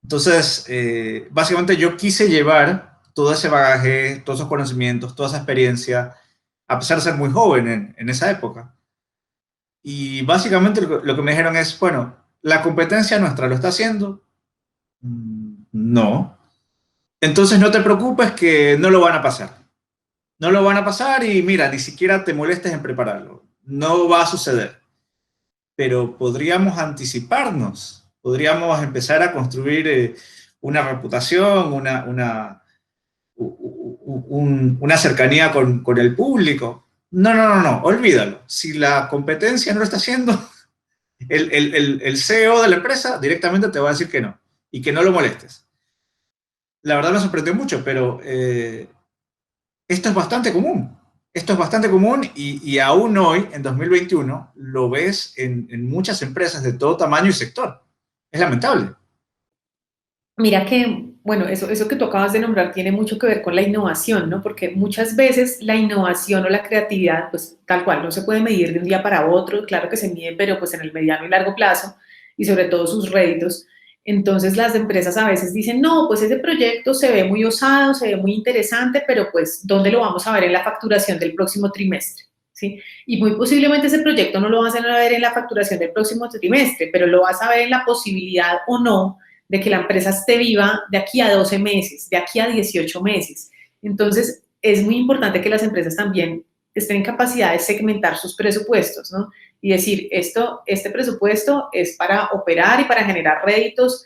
Entonces, básicamente yo quise llevar todo ese bagaje, todos esos conocimientos, toda esa experiencia, a pesar de ser muy joven en esa época. Y básicamente lo que me dijeron es, bueno, la competencia nuestra lo está haciendo. No. Entonces no te preocupes que no lo van a pasar. No lo van a pasar y mira, ni siquiera te molestes en prepararlo. No va a suceder. Pero podríamos anticiparnos, podríamos empezar a construir una reputación, una cercanía con el público. No, olvídalo. Si la competencia no lo está haciendo, el CEO de la empresa directamente te va a decir que no y que no lo molestes. La verdad me sorprendió mucho, pero esto es bastante común. Esto es bastante común y aún hoy, en 2021, lo ves en muchas empresas de todo tamaño y sector. Es lamentable. Mira que, bueno, eso que tú acabas de nombrar tiene mucho que ver con la innovación, ¿no? Porque muchas veces la innovación o la creatividad, pues tal cual, no se puede medir de un día para otro, claro que se mide, pero pues en el mediano y largo plazo, y sobre todo sus réditos. Entonces las empresas a veces dicen, no, pues ese proyecto se ve muy osado, se ve muy interesante, pero pues, ¿dónde lo vamos a ver en la facturación del próximo trimestre? ¿Sí? Y muy posiblemente ese proyecto no lo vas a ver en la facturación del próximo trimestre, pero lo vas a ver en la posibilidad o no de que la empresa esté viva de aquí a 12 meses, de aquí a 18 meses. Entonces, es muy importante que las empresas también estén en capacidad de segmentar sus presupuestos, ¿no? Y decir, este presupuesto es para operar y para generar réditos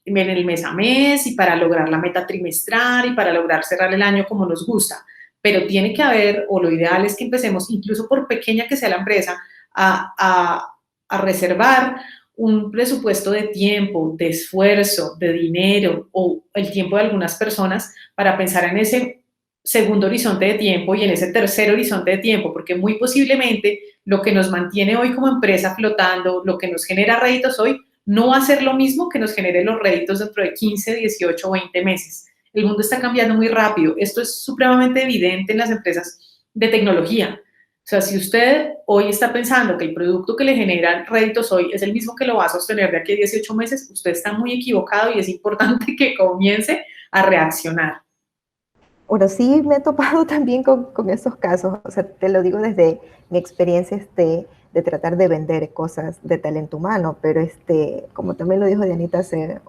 en el mes a mes y para lograr la meta trimestral y para lograr cerrar el año como nos gusta. Pero tiene que haber, o lo ideal es que empecemos, incluso por pequeña que sea la empresa, a reservar un presupuesto de tiempo, de esfuerzo, de dinero o el tiempo de algunas personas para pensar en ese segundo horizonte de tiempo y en ese tercer horizonte de tiempo, porque muy posiblemente lo que nos mantiene hoy como empresa flotando, lo que nos genera réditos hoy, no va a ser lo mismo que nos genere los réditos dentro de 15, 18 o 20 meses. El mundo está cambiando muy rápido. Esto es supremamente evidente en las empresas de tecnología. O sea, si usted hoy está pensando que el producto que le genera réditos hoy es el mismo que lo va a sostener de aquí a 18 meses, usted está muy equivocado y es importante que comience a reaccionar. Bueno, sí me he topado también con esos casos, o sea, te lo digo desde mi experiencia de tratar de vender cosas de talento humano, pero como también lo dijo Dianita hace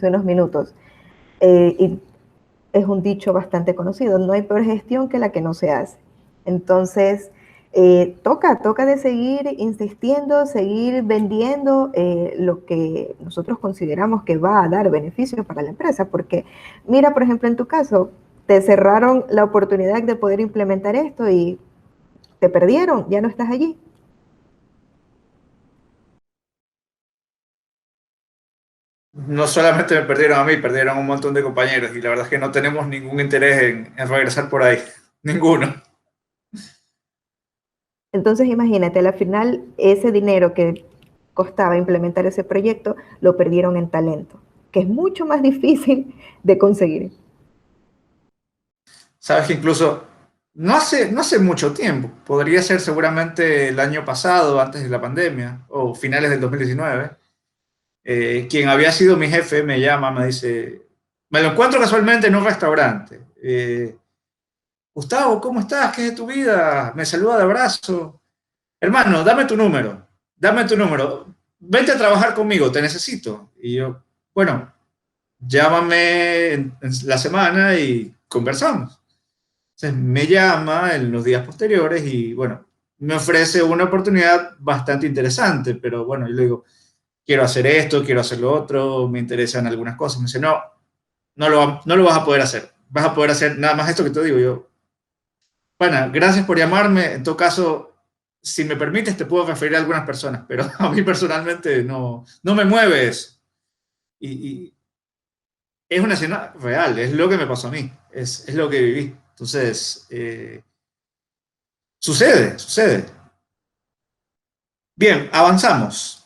unos minutos, y es un dicho bastante conocido, no hay peor gestión que la que no se hace. Entonces, toca de seguir insistiendo, seguir vendiendo lo que nosotros consideramos que va a dar beneficios para la empresa, porque mira, por ejemplo, en tu caso, te cerraron la oportunidad de poder implementar esto y te perdieron, ya no estás allí. No solamente me perdieron a mí, perdieron a un montón de compañeros y la verdad es que no tenemos ningún interés en regresar por ahí. Ninguno. Entonces, imagínate, al final ese dinero que costaba implementar ese proyecto lo perdieron en talento, que es mucho más difícil de conseguir. Sabes que incluso no hace mucho tiempo, podría ser seguramente el año pasado, antes de la pandemia, o finales del 2019, quien había sido mi jefe me llama, me dice, me lo encuentro casualmente en un restaurante. Gustavo, ¿cómo estás? ¿Qué es de tu vida? Me saluda de abrazo. Hermano, dame tu número, vente a trabajar conmigo, te necesito. Y yo, bueno, llámame en la semana y conversamos. Entonces me llama en los días posteriores y bueno, me ofrece una oportunidad bastante interesante, pero bueno, yo le digo, quiero hacer esto, quiero hacer lo otro, me interesan algunas cosas. Me dice, no, no lo vas a poder hacer. Vas a poder hacer nada más esto que te digo yo. Bueno, gracias por llamarme. En todo caso, si me permites, te puedo referir a algunas personas, pero a mí personalmente no me mueve eso. Y es una escena real, es lo que me pasó a mí, es lo que viví. Entonces, sucede. Bien, avanzamos.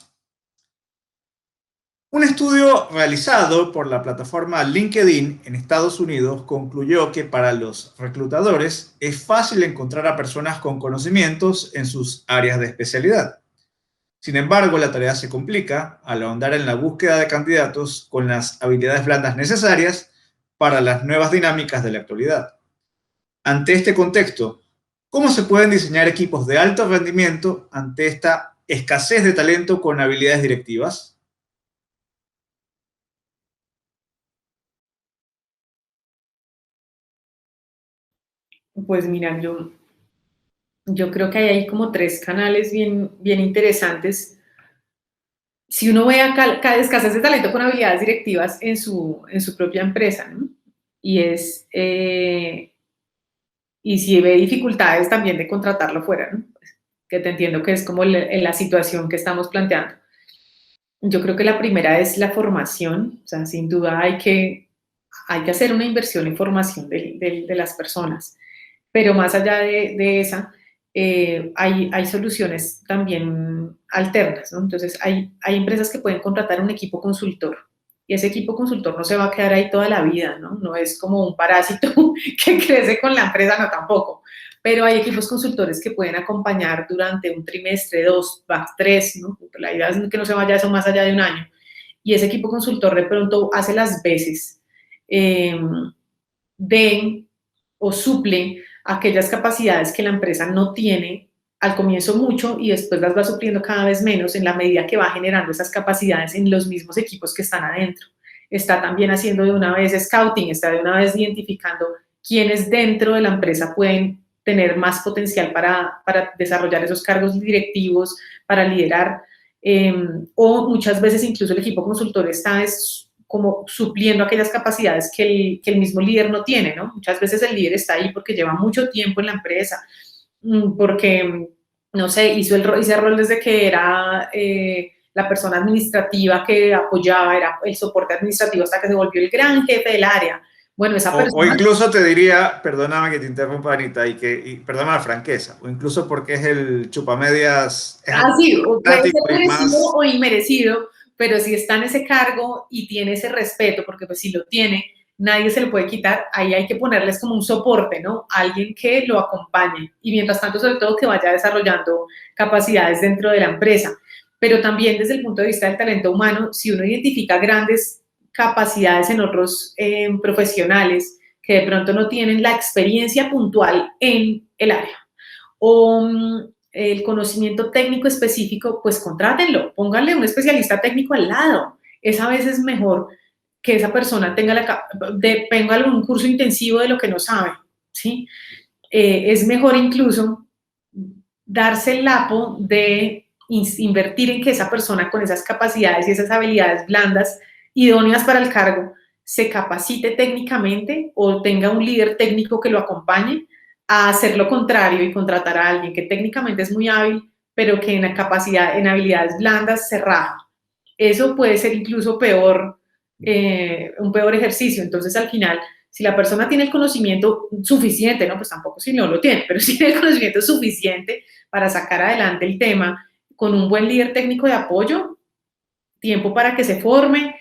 Un estudio realizado por la plataforma LinkedIn en Estados Unidos concluyó que para los reclutadores es fácil encontrar a personas con conocimientos en sus áreas de especialidad. Sin embargo, la tarea se complica al ahondar en la búsqueda de candidatos con las habilidades blandas necesarias para las nuevas dinámicas de la actualidad. Ante este contexto, ¿cómo se pueden diseñar equipos de alto rendimiento ante esta escasez de talento con habilidades directivas? Pues mira, yo creo que hay como tres canales bien, bien interesantes. Si uno ve acá cada escasez de talento con habilidades directivas en su propia empresa, ¿no? Y y si ve dificultades también de contratarlo fuera, ¿no? Que te entiendo que es como la situación que estamos planteando. Yo creo que la primera es la formación, o sea, sin duda hay que hacer una inversión en formación de las personas, pero más allá de esa, hay soluciones también alternas, ¿no? Entonces, hay empresas que pueden contratar un equipo consultor. y ese equipo consultor no se va a quedar ahí toda la vida, ¿no? No es como un parásito que crece con la empresa, no, tampoco. Pero hay equipos consultores que pueden acompañar durante un trimestre, 2, 3, ¿no? La idea es que no se vaya eso más allá de un año. Y ese equipo consultor de pronto hace las veces de o suple aquellas capacidades que la empresa no tiene al comienzo mucho y después las va supliendo cada vez menos en la medida que va generando esas capacidades en los mismos equipos que están adentro. Está también haciendo de una vez scouting, está de una vez identificando quiénes dentro de la empresa pueden tener más potencial para desarrollar esos cargos directivos, para liderar, o muchas veces incluso el equipo consultor está como supliendo aquellas capacidades que el mismo líder no tiene, ¿no? Muchas veces el líder está ahí porque lleva mucho tiempo en la empresa, porque, no sé, hizo ese rol desde que era la persona administrativa que apoyaba, era el soporte administrativo hasta que se volvió el gran jefe del área. Bueno, esa persona... O incluso te diría, perdóname que te interrumpa, Anita, y perdóname la franqueza, o incluso porque es el chupamedias... sí, puede ser merecido más... o inmerecido, pero si está en ese cargo y tiene ese respeto, porque pues si lo tiene, nadie se lo puede quitar, ahí hay que ponerles como un soporte, ¿no? Alguien que lo acompañe y mientras tanto, sobre todo, que vaya desarrollando capacidades dentro de la empresa. Pero también desde el punto de vista del talento humano, si uno identifica grandes capacidades en otros profesionales que de pronto no tienen la experiencia puntual en el área o el conocimiento técnico específico, pues contrátenlo, pónganle un especialista técnico al lado. Es a veces mejor que esa persona tenga algún curso intensivo de lo que no sabe, ¿sí? Es mejor incluso darse el lapo de invertir en que esa persona con esas capacidades y esas habilidades blandas idóneas para el cargo se capacite técnicamente o tenga un líder técnico que lo acompañe a hacer lo contrario y contratar a alguien que técnicamente es muy hábil, pero que en la capacidad, en habilidades blandas se raja. Eso puede ser incluso peor, un peor ejercicio. Entonces, al final, si la persona tiene el conocimiento suficiente, ¿no? Pues tampoco si no lo tiene, pero si tiene el conocimiento suficiente para sacar adelante el tema con un buen líder técnico de apoyo, tiempo para que se forme,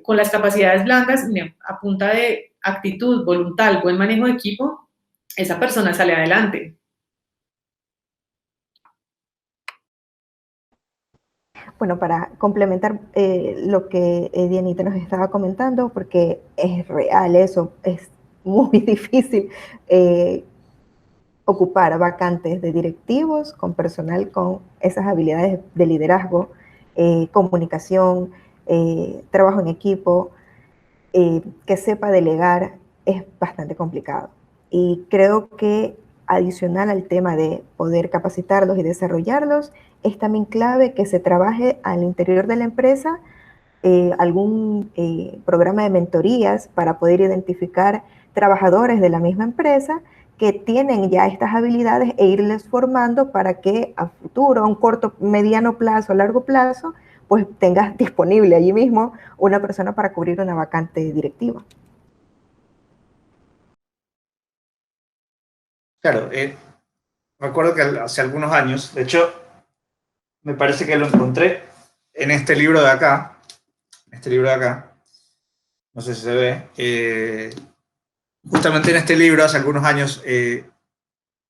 con las capacidades blandas, a punta de actitud, voluntad, buen manejo de equipo, esa persona sale adelante. Bueno, para complementar lo que Dianita nos estaba comentando, porque es real eso, es muy difícil ocupar vacantes de directivos con personal con esas habilidades de liderazgo, comunicación, trabajo en equipo, que sepa delegar, es bastante complicado. Y creo que adicional al tema de poder capacitarlos y desarrollarlos, es también clave que se trabaje al interior de la empresa algún programa de mentorías para poder identificar trabajadores de la misma empresa que tienen ya estas habilidades e irles formando para que a futuro, a un corto, mediano plazo, a largo plazo, pues tengas disponible allí mismo una persona para cubrir una vacante directiva. Claro, recuerdo que hace algunos años, de hecho, me parece que lo encontré en este libro de acá, no sé si se ve, justamente en este libro hace algunos años que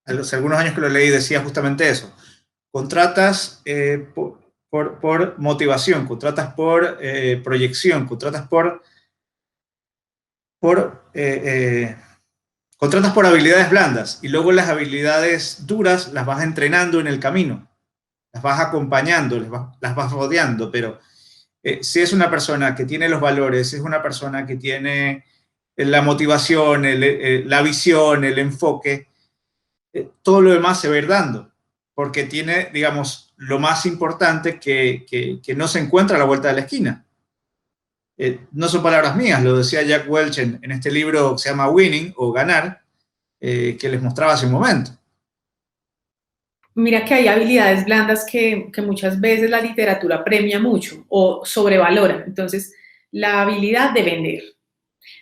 lo leí decía justamente eso, contratas por motivación, contratas por proyección, contratas contratas por habilidades blandas y luego las habilidades duras las vas entrenando en el camino, las vas acompañando, las vas rodeando, pero si es una persona que tiene los valores, si es una persona que tiene la motivación, la visión, el enfoque, todo lo demás se va a ir dando, porque tiene, digamos, lo más importante que no se encuentra a la vuelta de la esquina. No son palabras mías, lo decía Jack Welch en este libro que se llama Winning o Ganar, que les mostraba hace un momento. Mira que hay habilidades blandas que muchas veces la literatura premia mucho o sobrevalora. Entonces, la habilidad de vender,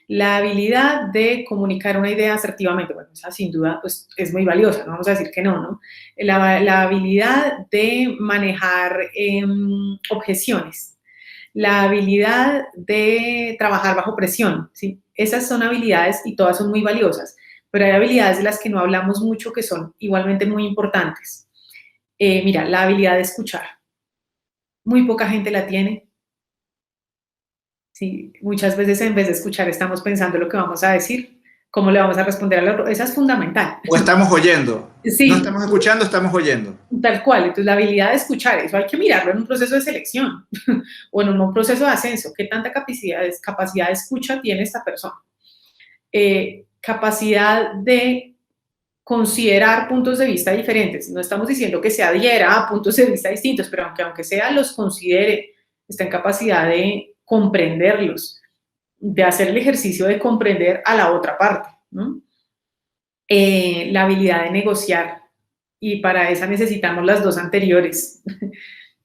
la habilidad de comunicar una idea asertivamente, bueno, esa sin duda pues, es muy valiosa, no vamos a decir que no, ¿no? La habilidad de manejar objeciones, La habilidad de trabajar bajo presión, ¿sí? Esas son habilidades y todas son muy valiosas, pero hay habilidades de las que no hablamos mucho que son igualmente muy importantes. Mira, la habilidad de escuchar. Muy poca gente la tiene. Sí, muchas veces en vez de escuchar estamos pensando lo que vamos a decir, cómo le vamos a responder al otro. Esa es fundamental. O estamos oyendo. No Sí, estamos escuchando, estamos oyendo. tal cual. Entonces, la habilidad de escuchar, eso hay que mirarlo en un proceso de selección o en un proceso de ascenso. ¿Qué tanta capacidad de escucha tiene esta persona? Capacidad de considerar puntos de vista diferentes. No estamos diciendo que se adhiera a puntos de vista distintos, pero aunque sea los considere, está en capacidad de comprenderlos, de hacer el ejercicio de comprender a la otra parte, ¿no? La habilidad de negociar, y para esa necesitamos las dos anteriores.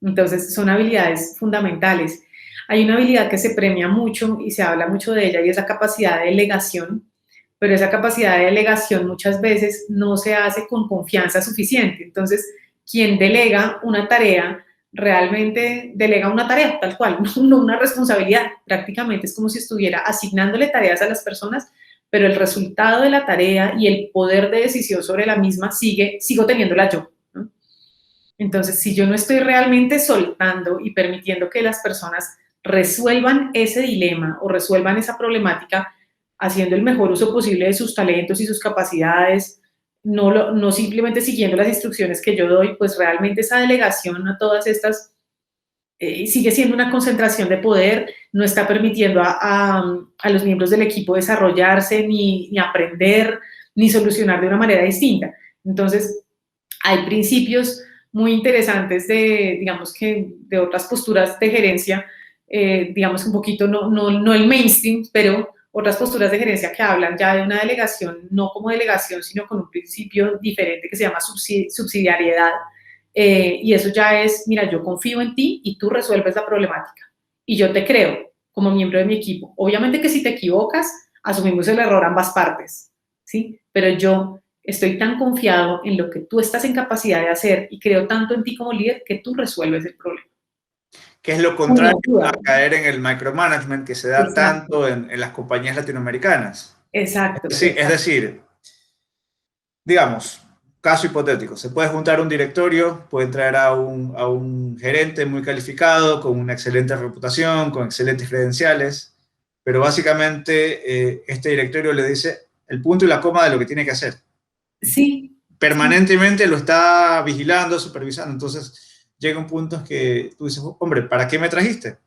Entonces, son habilidades fundamentales. Hay una habilidad que se premia mucho y se habla mucho de ella, y es la capacidad de delegación, pero esa capacidad de delegación muchas veces no se hace con confianza suficiente. Entonces, quien delega una tarea, realmente delega una tarea, tal cual, no una responsabilidad. Prácticamente es como si estuviera asignándole tareas a las personas, pero el resultado de la tarea y el poder de decisión sobre la misma sigo teniéndola yo, ¿no? Entonces, si yo no estoy realmente soltando y permitiendo que las personas resuelvan ese dilema o resuelvan esa problemática, haciendo el mejor uso posible de sus talentos y sus capacidades, no simplemente siguiendo las instrucciones que yo doy, pues realmente esa delegación a todas estas sigue siendo una concentración de poder, no está permitiendo a los miembros del equipo desarrollarse, ni aprender, ni solucionar de una manera distinta. Entonces, hay principios muy interesantes digamos que de otras posturas de gerencia, digamos un poquito, no el mainstream, pero otras posturas de gerencia que hablan ya de una delegación, no como delegación, sino con un principio diferente que se llama subsidiariedad. Y eso ya es, mira, yo confío en ti y tú resuelves la problemática. Y yo te creo como miembro de mi equipo. Obviamente que si te equivocas, asumimos el error ambas partes, ¿sí? Pero yo estoy tan confiado en lo que tú estás en capacidad de hacer y creo tanto en ti como líder que tú resuelves el problema. Que es lo contrario a caer en el micromanagement que se da Exacto. tanto en las compañías latinoamericanas. Exacto. Es decir, digamos, caso hipotético, se puede juntar un directorio, puede traer a un gerente muy calificado, con una excelente reputación, con excelentes credenciales, pero básicamente este directorio le dice el punto y la coma de lo que tiene que hacer. Sí. Permanentemente lo está vigilando, supervisando, entonces llega un punto en que tú dices, hombre, ¿para qué me trajiste?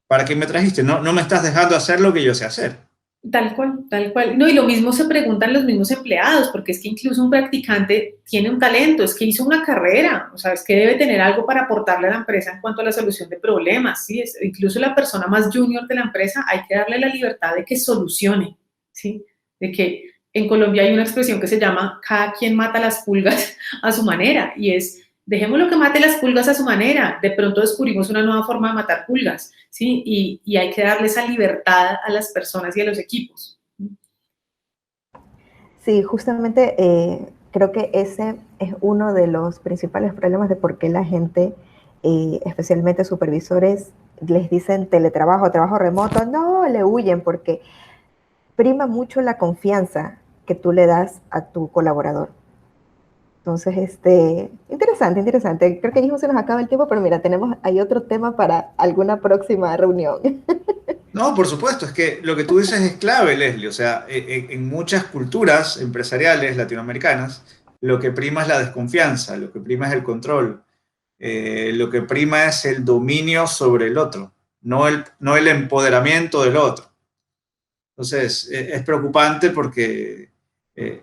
¿Para qué me trajiste? No me estás dejando hacer lo que yo sé hacer. Tal cual, tal cual. No, y lo mismo se preguntan los mismos empleados, porque es que incluso un practicante tiene un talento, es que hizo una carrera, o sea, es que debe tener algo para aportarle a la empresa en cuanto a la solución de problemas, ¿sí? Incluso la persona más junior de la empresa hay que darle la libertad de que solucione, ¿sí? De que en Colombia hay una expresión que se llama cada quien mata las pulgas a su manera, y es dejémoslo que mate las pulgas a su manera, de pronto descubrimos una nueva forma de matar pulgas, ¿sí? Y hay que darle esa libertad a las personas y a los equipos. Sí, justamente creo que ese es uno de los principales problemas de por qué la gente, especialmente supervisores, les dicen teletrabajo, trabajo remoto, no, le huyen porque prima mucho la confianza que tú le das a tu colaborador. Entonces, interesante, interesante. Creo que ya se nos acaba el tiempo, pero mira, hay otro tema para alguna próxima reunión. No, por supuesto, es que lo que tú dices es clave, Leslie. O sea, en muchas culturas empresariales latinoamericanas, lo que prima es la desconfianza, lo que prima es el control, lo que prima es el dominio sobre el otro, no el empoderamiento del otro. Entonces, es preocupante porque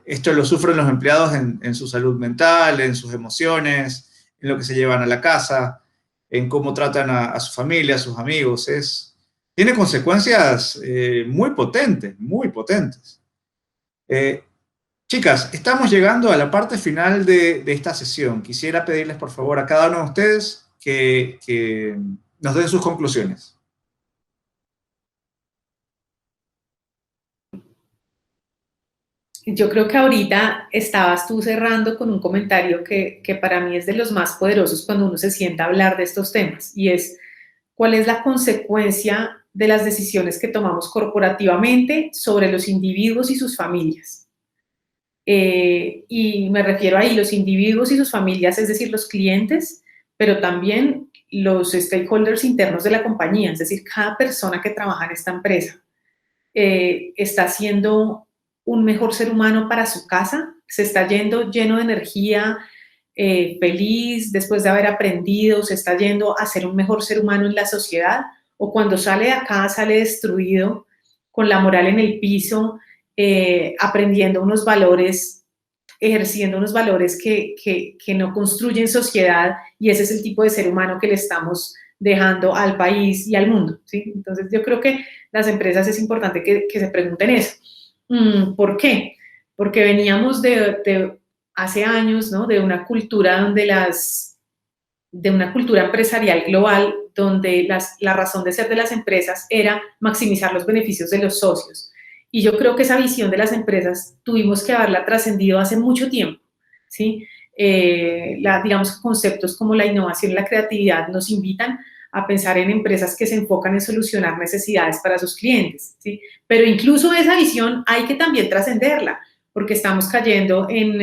esto lo sufren los empleados en su salud mental, en sus emociones, en lo que se llevan a la casa, en cómo tratan a su familia, a sus amigos. Tiene consecuencias muy potentes, muy potentes. Eh, Chicas, estamos llegando a la parte final de esta sesión. Quisiera pedirles, por favor, a cada uno de ustedes que nos den sus conclusiones. Yo creo que ahorita estabas tú cerrando con un comentario que para mí es de los más poderosos cuando uno se sienta a hablar de estos temas, y es cuál es la consecuencia de las decisiones que tomamos corporativamente sobre los individuos y sus familias. Y me refiero ahí, los individuos y sus familias, es decir, los clientes, pero también los stakeholders internos de la compañía, es decir, cada persona que trabaja en esta empresa está siendo un mejor ser humano para su casa, se está yendo lleno de energía, feliz después de haber aprendido, se está yendo a ser un mejor ser humano en la sociedad, o cuando sale de acá sale destruido, con la moral en el piso, aprendiendo unos valores, ejerciendo unos valores que no construyen sociedad, y ese es el tipo de ser humano que le estamos dejando al país y al mundo, ¿sí? Entonces yo creo que las empresas es importante que se pregunten eso. ¿Por qué? Porque veníamos de hace años, ¿no? De una cultura donde de una cultura empresarial global, donde la razón de ser de las empresas era maximizar los beneficios de los socios. Y yo creo que esa visión de las empresas tuvimos que haberla trascendido hace mucho tiempo, ¿sí? Digamos que conceptos como la innovación y la creatividad nos invitan a pensar en empresas que se enfocan en solucionar necesidades para sus clientes, ¿sí? Pero incluso esa visión hay que también trascenderla, porque estamos cayendo en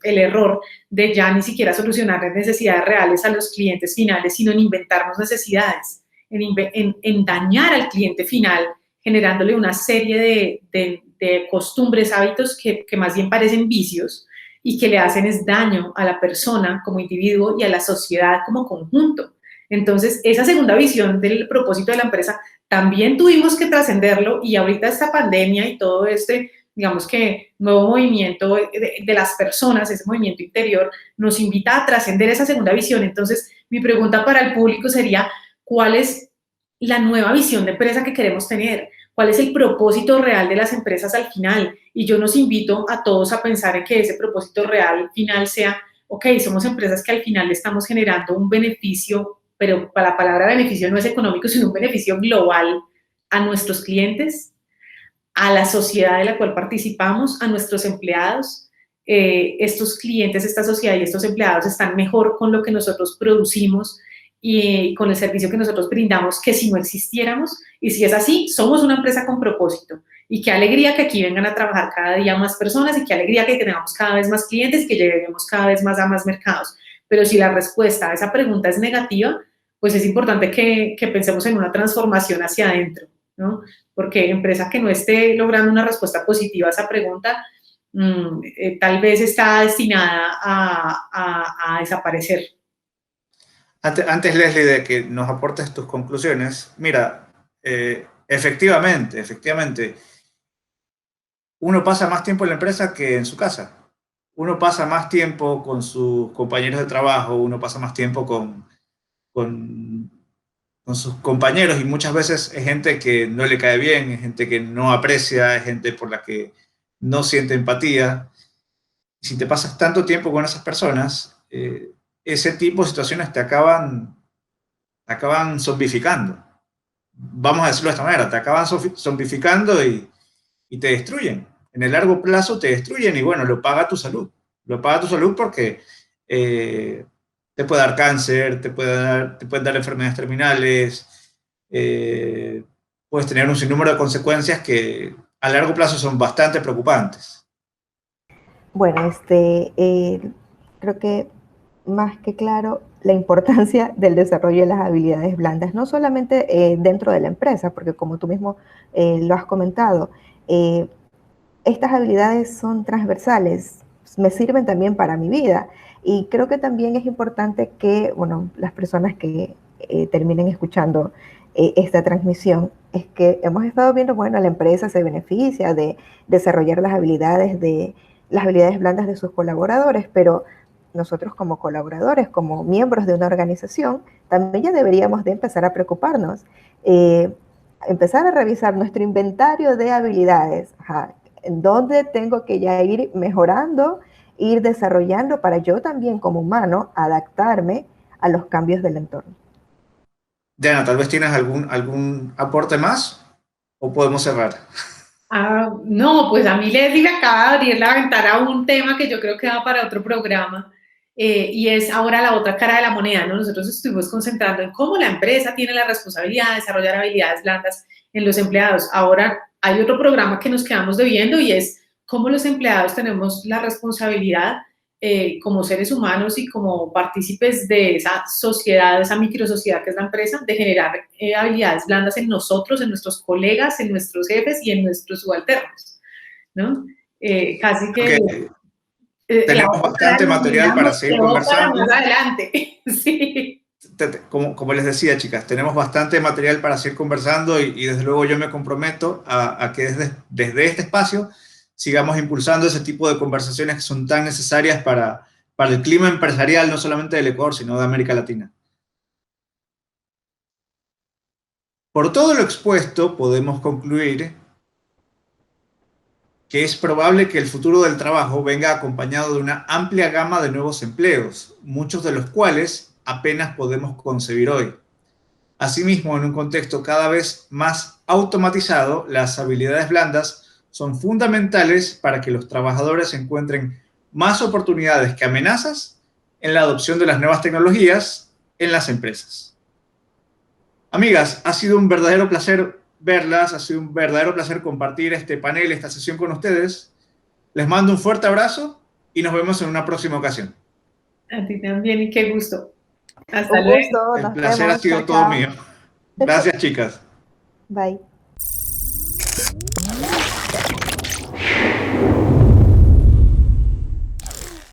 el error de ya ni siquiera solucionar las necesidades reales a los clientes finales, sino en inventarnos necesidades, en dañar al cliente final, generándole una serie de costumbres, hábitos que más bien parecen vicios y que le hacen es daño a la persona como individuo y a la sociedad como conjunto. Entonces, esa segunda visión del propósito de la empresa también tuvimos que trascenderlo, y ahorita esta pandemia y todo digamos que nuevo movimiento de las personas, ese movimiento interior, nos invita a trascender esa segunda visión. Entonces, mi pregunta para el público sería, ¿cuál es la nueva visión de empresa que queremos tener? ¿Cuál es el propósito real de las empresas al final? Y yo nos invito a todos a pensar en que ese propósito real final sea, ok, somos empresas que al final le estamos generando un beneficio, pero la palabra beneficio no es económico, sino un beneficio global a nuestros clientes, a la sociedad de la cual participamos, a nuestros empleados. Estos clientes, esta sociedad y estos empleados están mejor con lo que nosotros producimos y con el servicio que nosotros brindamos que si no existiéramos. Y si es así, somos una empresa con propósito. Y qué alegría que aquí vengan a trabajar cada día más personas, y qué alegría que tengamos cada vez más clientes y que lleguemos cada vez más a más mercados. Pero si la respuesta a esa pregunta es negativa, pues es importante que pensemos en una transformación hacia adentro, ¿no? Porque empresa que no esté logrando una respuesta positiva a esa pregunta, tal vez está destinada a desaparecer. Antes, Leslie, de que nos aportes tus conclusiones, mira, efectivamente, uno pasa más tiempo en la empresa que en su casa. Uno pasa más tiempo con sus compañeros de trabajo, uno pasa más tiempo con sus compañeros, y muchas veces es gente que no le cae bien, es gente que no aprecia, es gente por la que no siente empatía. Si te pasas tanto tiempo con esas personas, ese tipo de situaciones te acaban zombificando. Vamos a decirlo de esta manera, te acaban zombificando y te destruyen. En el largo plazo te destruyen, y bueno, lo paga tu salud. Lo paga tu salud porque te puede dar cáncer, te pueden dar enfermedades terminales, puedes tener un sinnúmero de consecuencias que a largo plazo son bastante preocupantes. Bueno, creo que más que claro la importancia del desarrollo de las habilidades blandas, no solamente dentro de la empresa, porque como tú mismo lo has comentado, estas habilidades son transversales, me sirven también para mi vida, y creo que también es importante que, bueno, las personas que terminen escuchando esta transmisión, es que hemos estado viendo, bueno, la empresa se beneficia de desarrollar las habilidades blandas de sus colaboradores, pero nosotros como colaboradores, como miembros de una organización, también ya deberíamos de empezar a preocuparnos, empezar a revisar nuestro inventario de habilidades, en dónde tengo que ya ir mejorando, ir desarrollando para yo también como humano adaptarme a los cambios del entorno. Diana, tal vez tienes algún aporte más, o podemos cerrar. No, pues a mí Leslie me acaba de abrir la ventana a un tema que yo creo que va para otro programa, y es ahora la otra cara de la moneda, ¿no? Nosotros estuvimos concentrando en cómo la empresa tiene la responsabilidad de desarrollar habilidades blandas en los empleados. Ahora hay otro programa que nos quedamos debiendo y es cómo los empleados tenemos la responsabilidad como seres humanos y como partícipes de esa sociedad, de esa microsociedad que es la empresa, de generar habilidades blandas en nosotros, en nuestros colegas, en nuestros jefes y en nuestros subalternos, ¿no? Casi que Okay. la Tenemos otra cara bastante nos material para seguir quedó para más conversando. adelante. Sí. Como les decía, chicas, tenemos bastante material para seguir conversando y desde luego yo me comprometo a que desde este espacio sigamos impulsando ese tipo de conversaciones que son tan necesarias para el clima empresarial, no solamente del Ecuador, sino de América Latina. Por todo lo expuesto, podemos concluir que es probable que el futuro del trabajo venga acompañado de una amplia gama de nuevos empleos, muchos de los cuales apenas podemos concebir hoy. Asimismo, en un contexto cada vez más automatizado, las habilidades blandas son fundamentales para que los trabajadores encuentren más oportunidades que amenazas en la adopción de las nuevas tecnologías en las empresas. Amigas, ha sido un verdadero placer verlas, ha sido un verdadero placer compartir este panel, esta sesión con ustedes. Les mando un fuerte abrazo y nos vemos en una próxima ocasión. A ti también y qué gusto. Hasta Un luego. gusto, El nos placer ha vemos, chao, sido todo chao. mío. Gracias, chicas. Bye.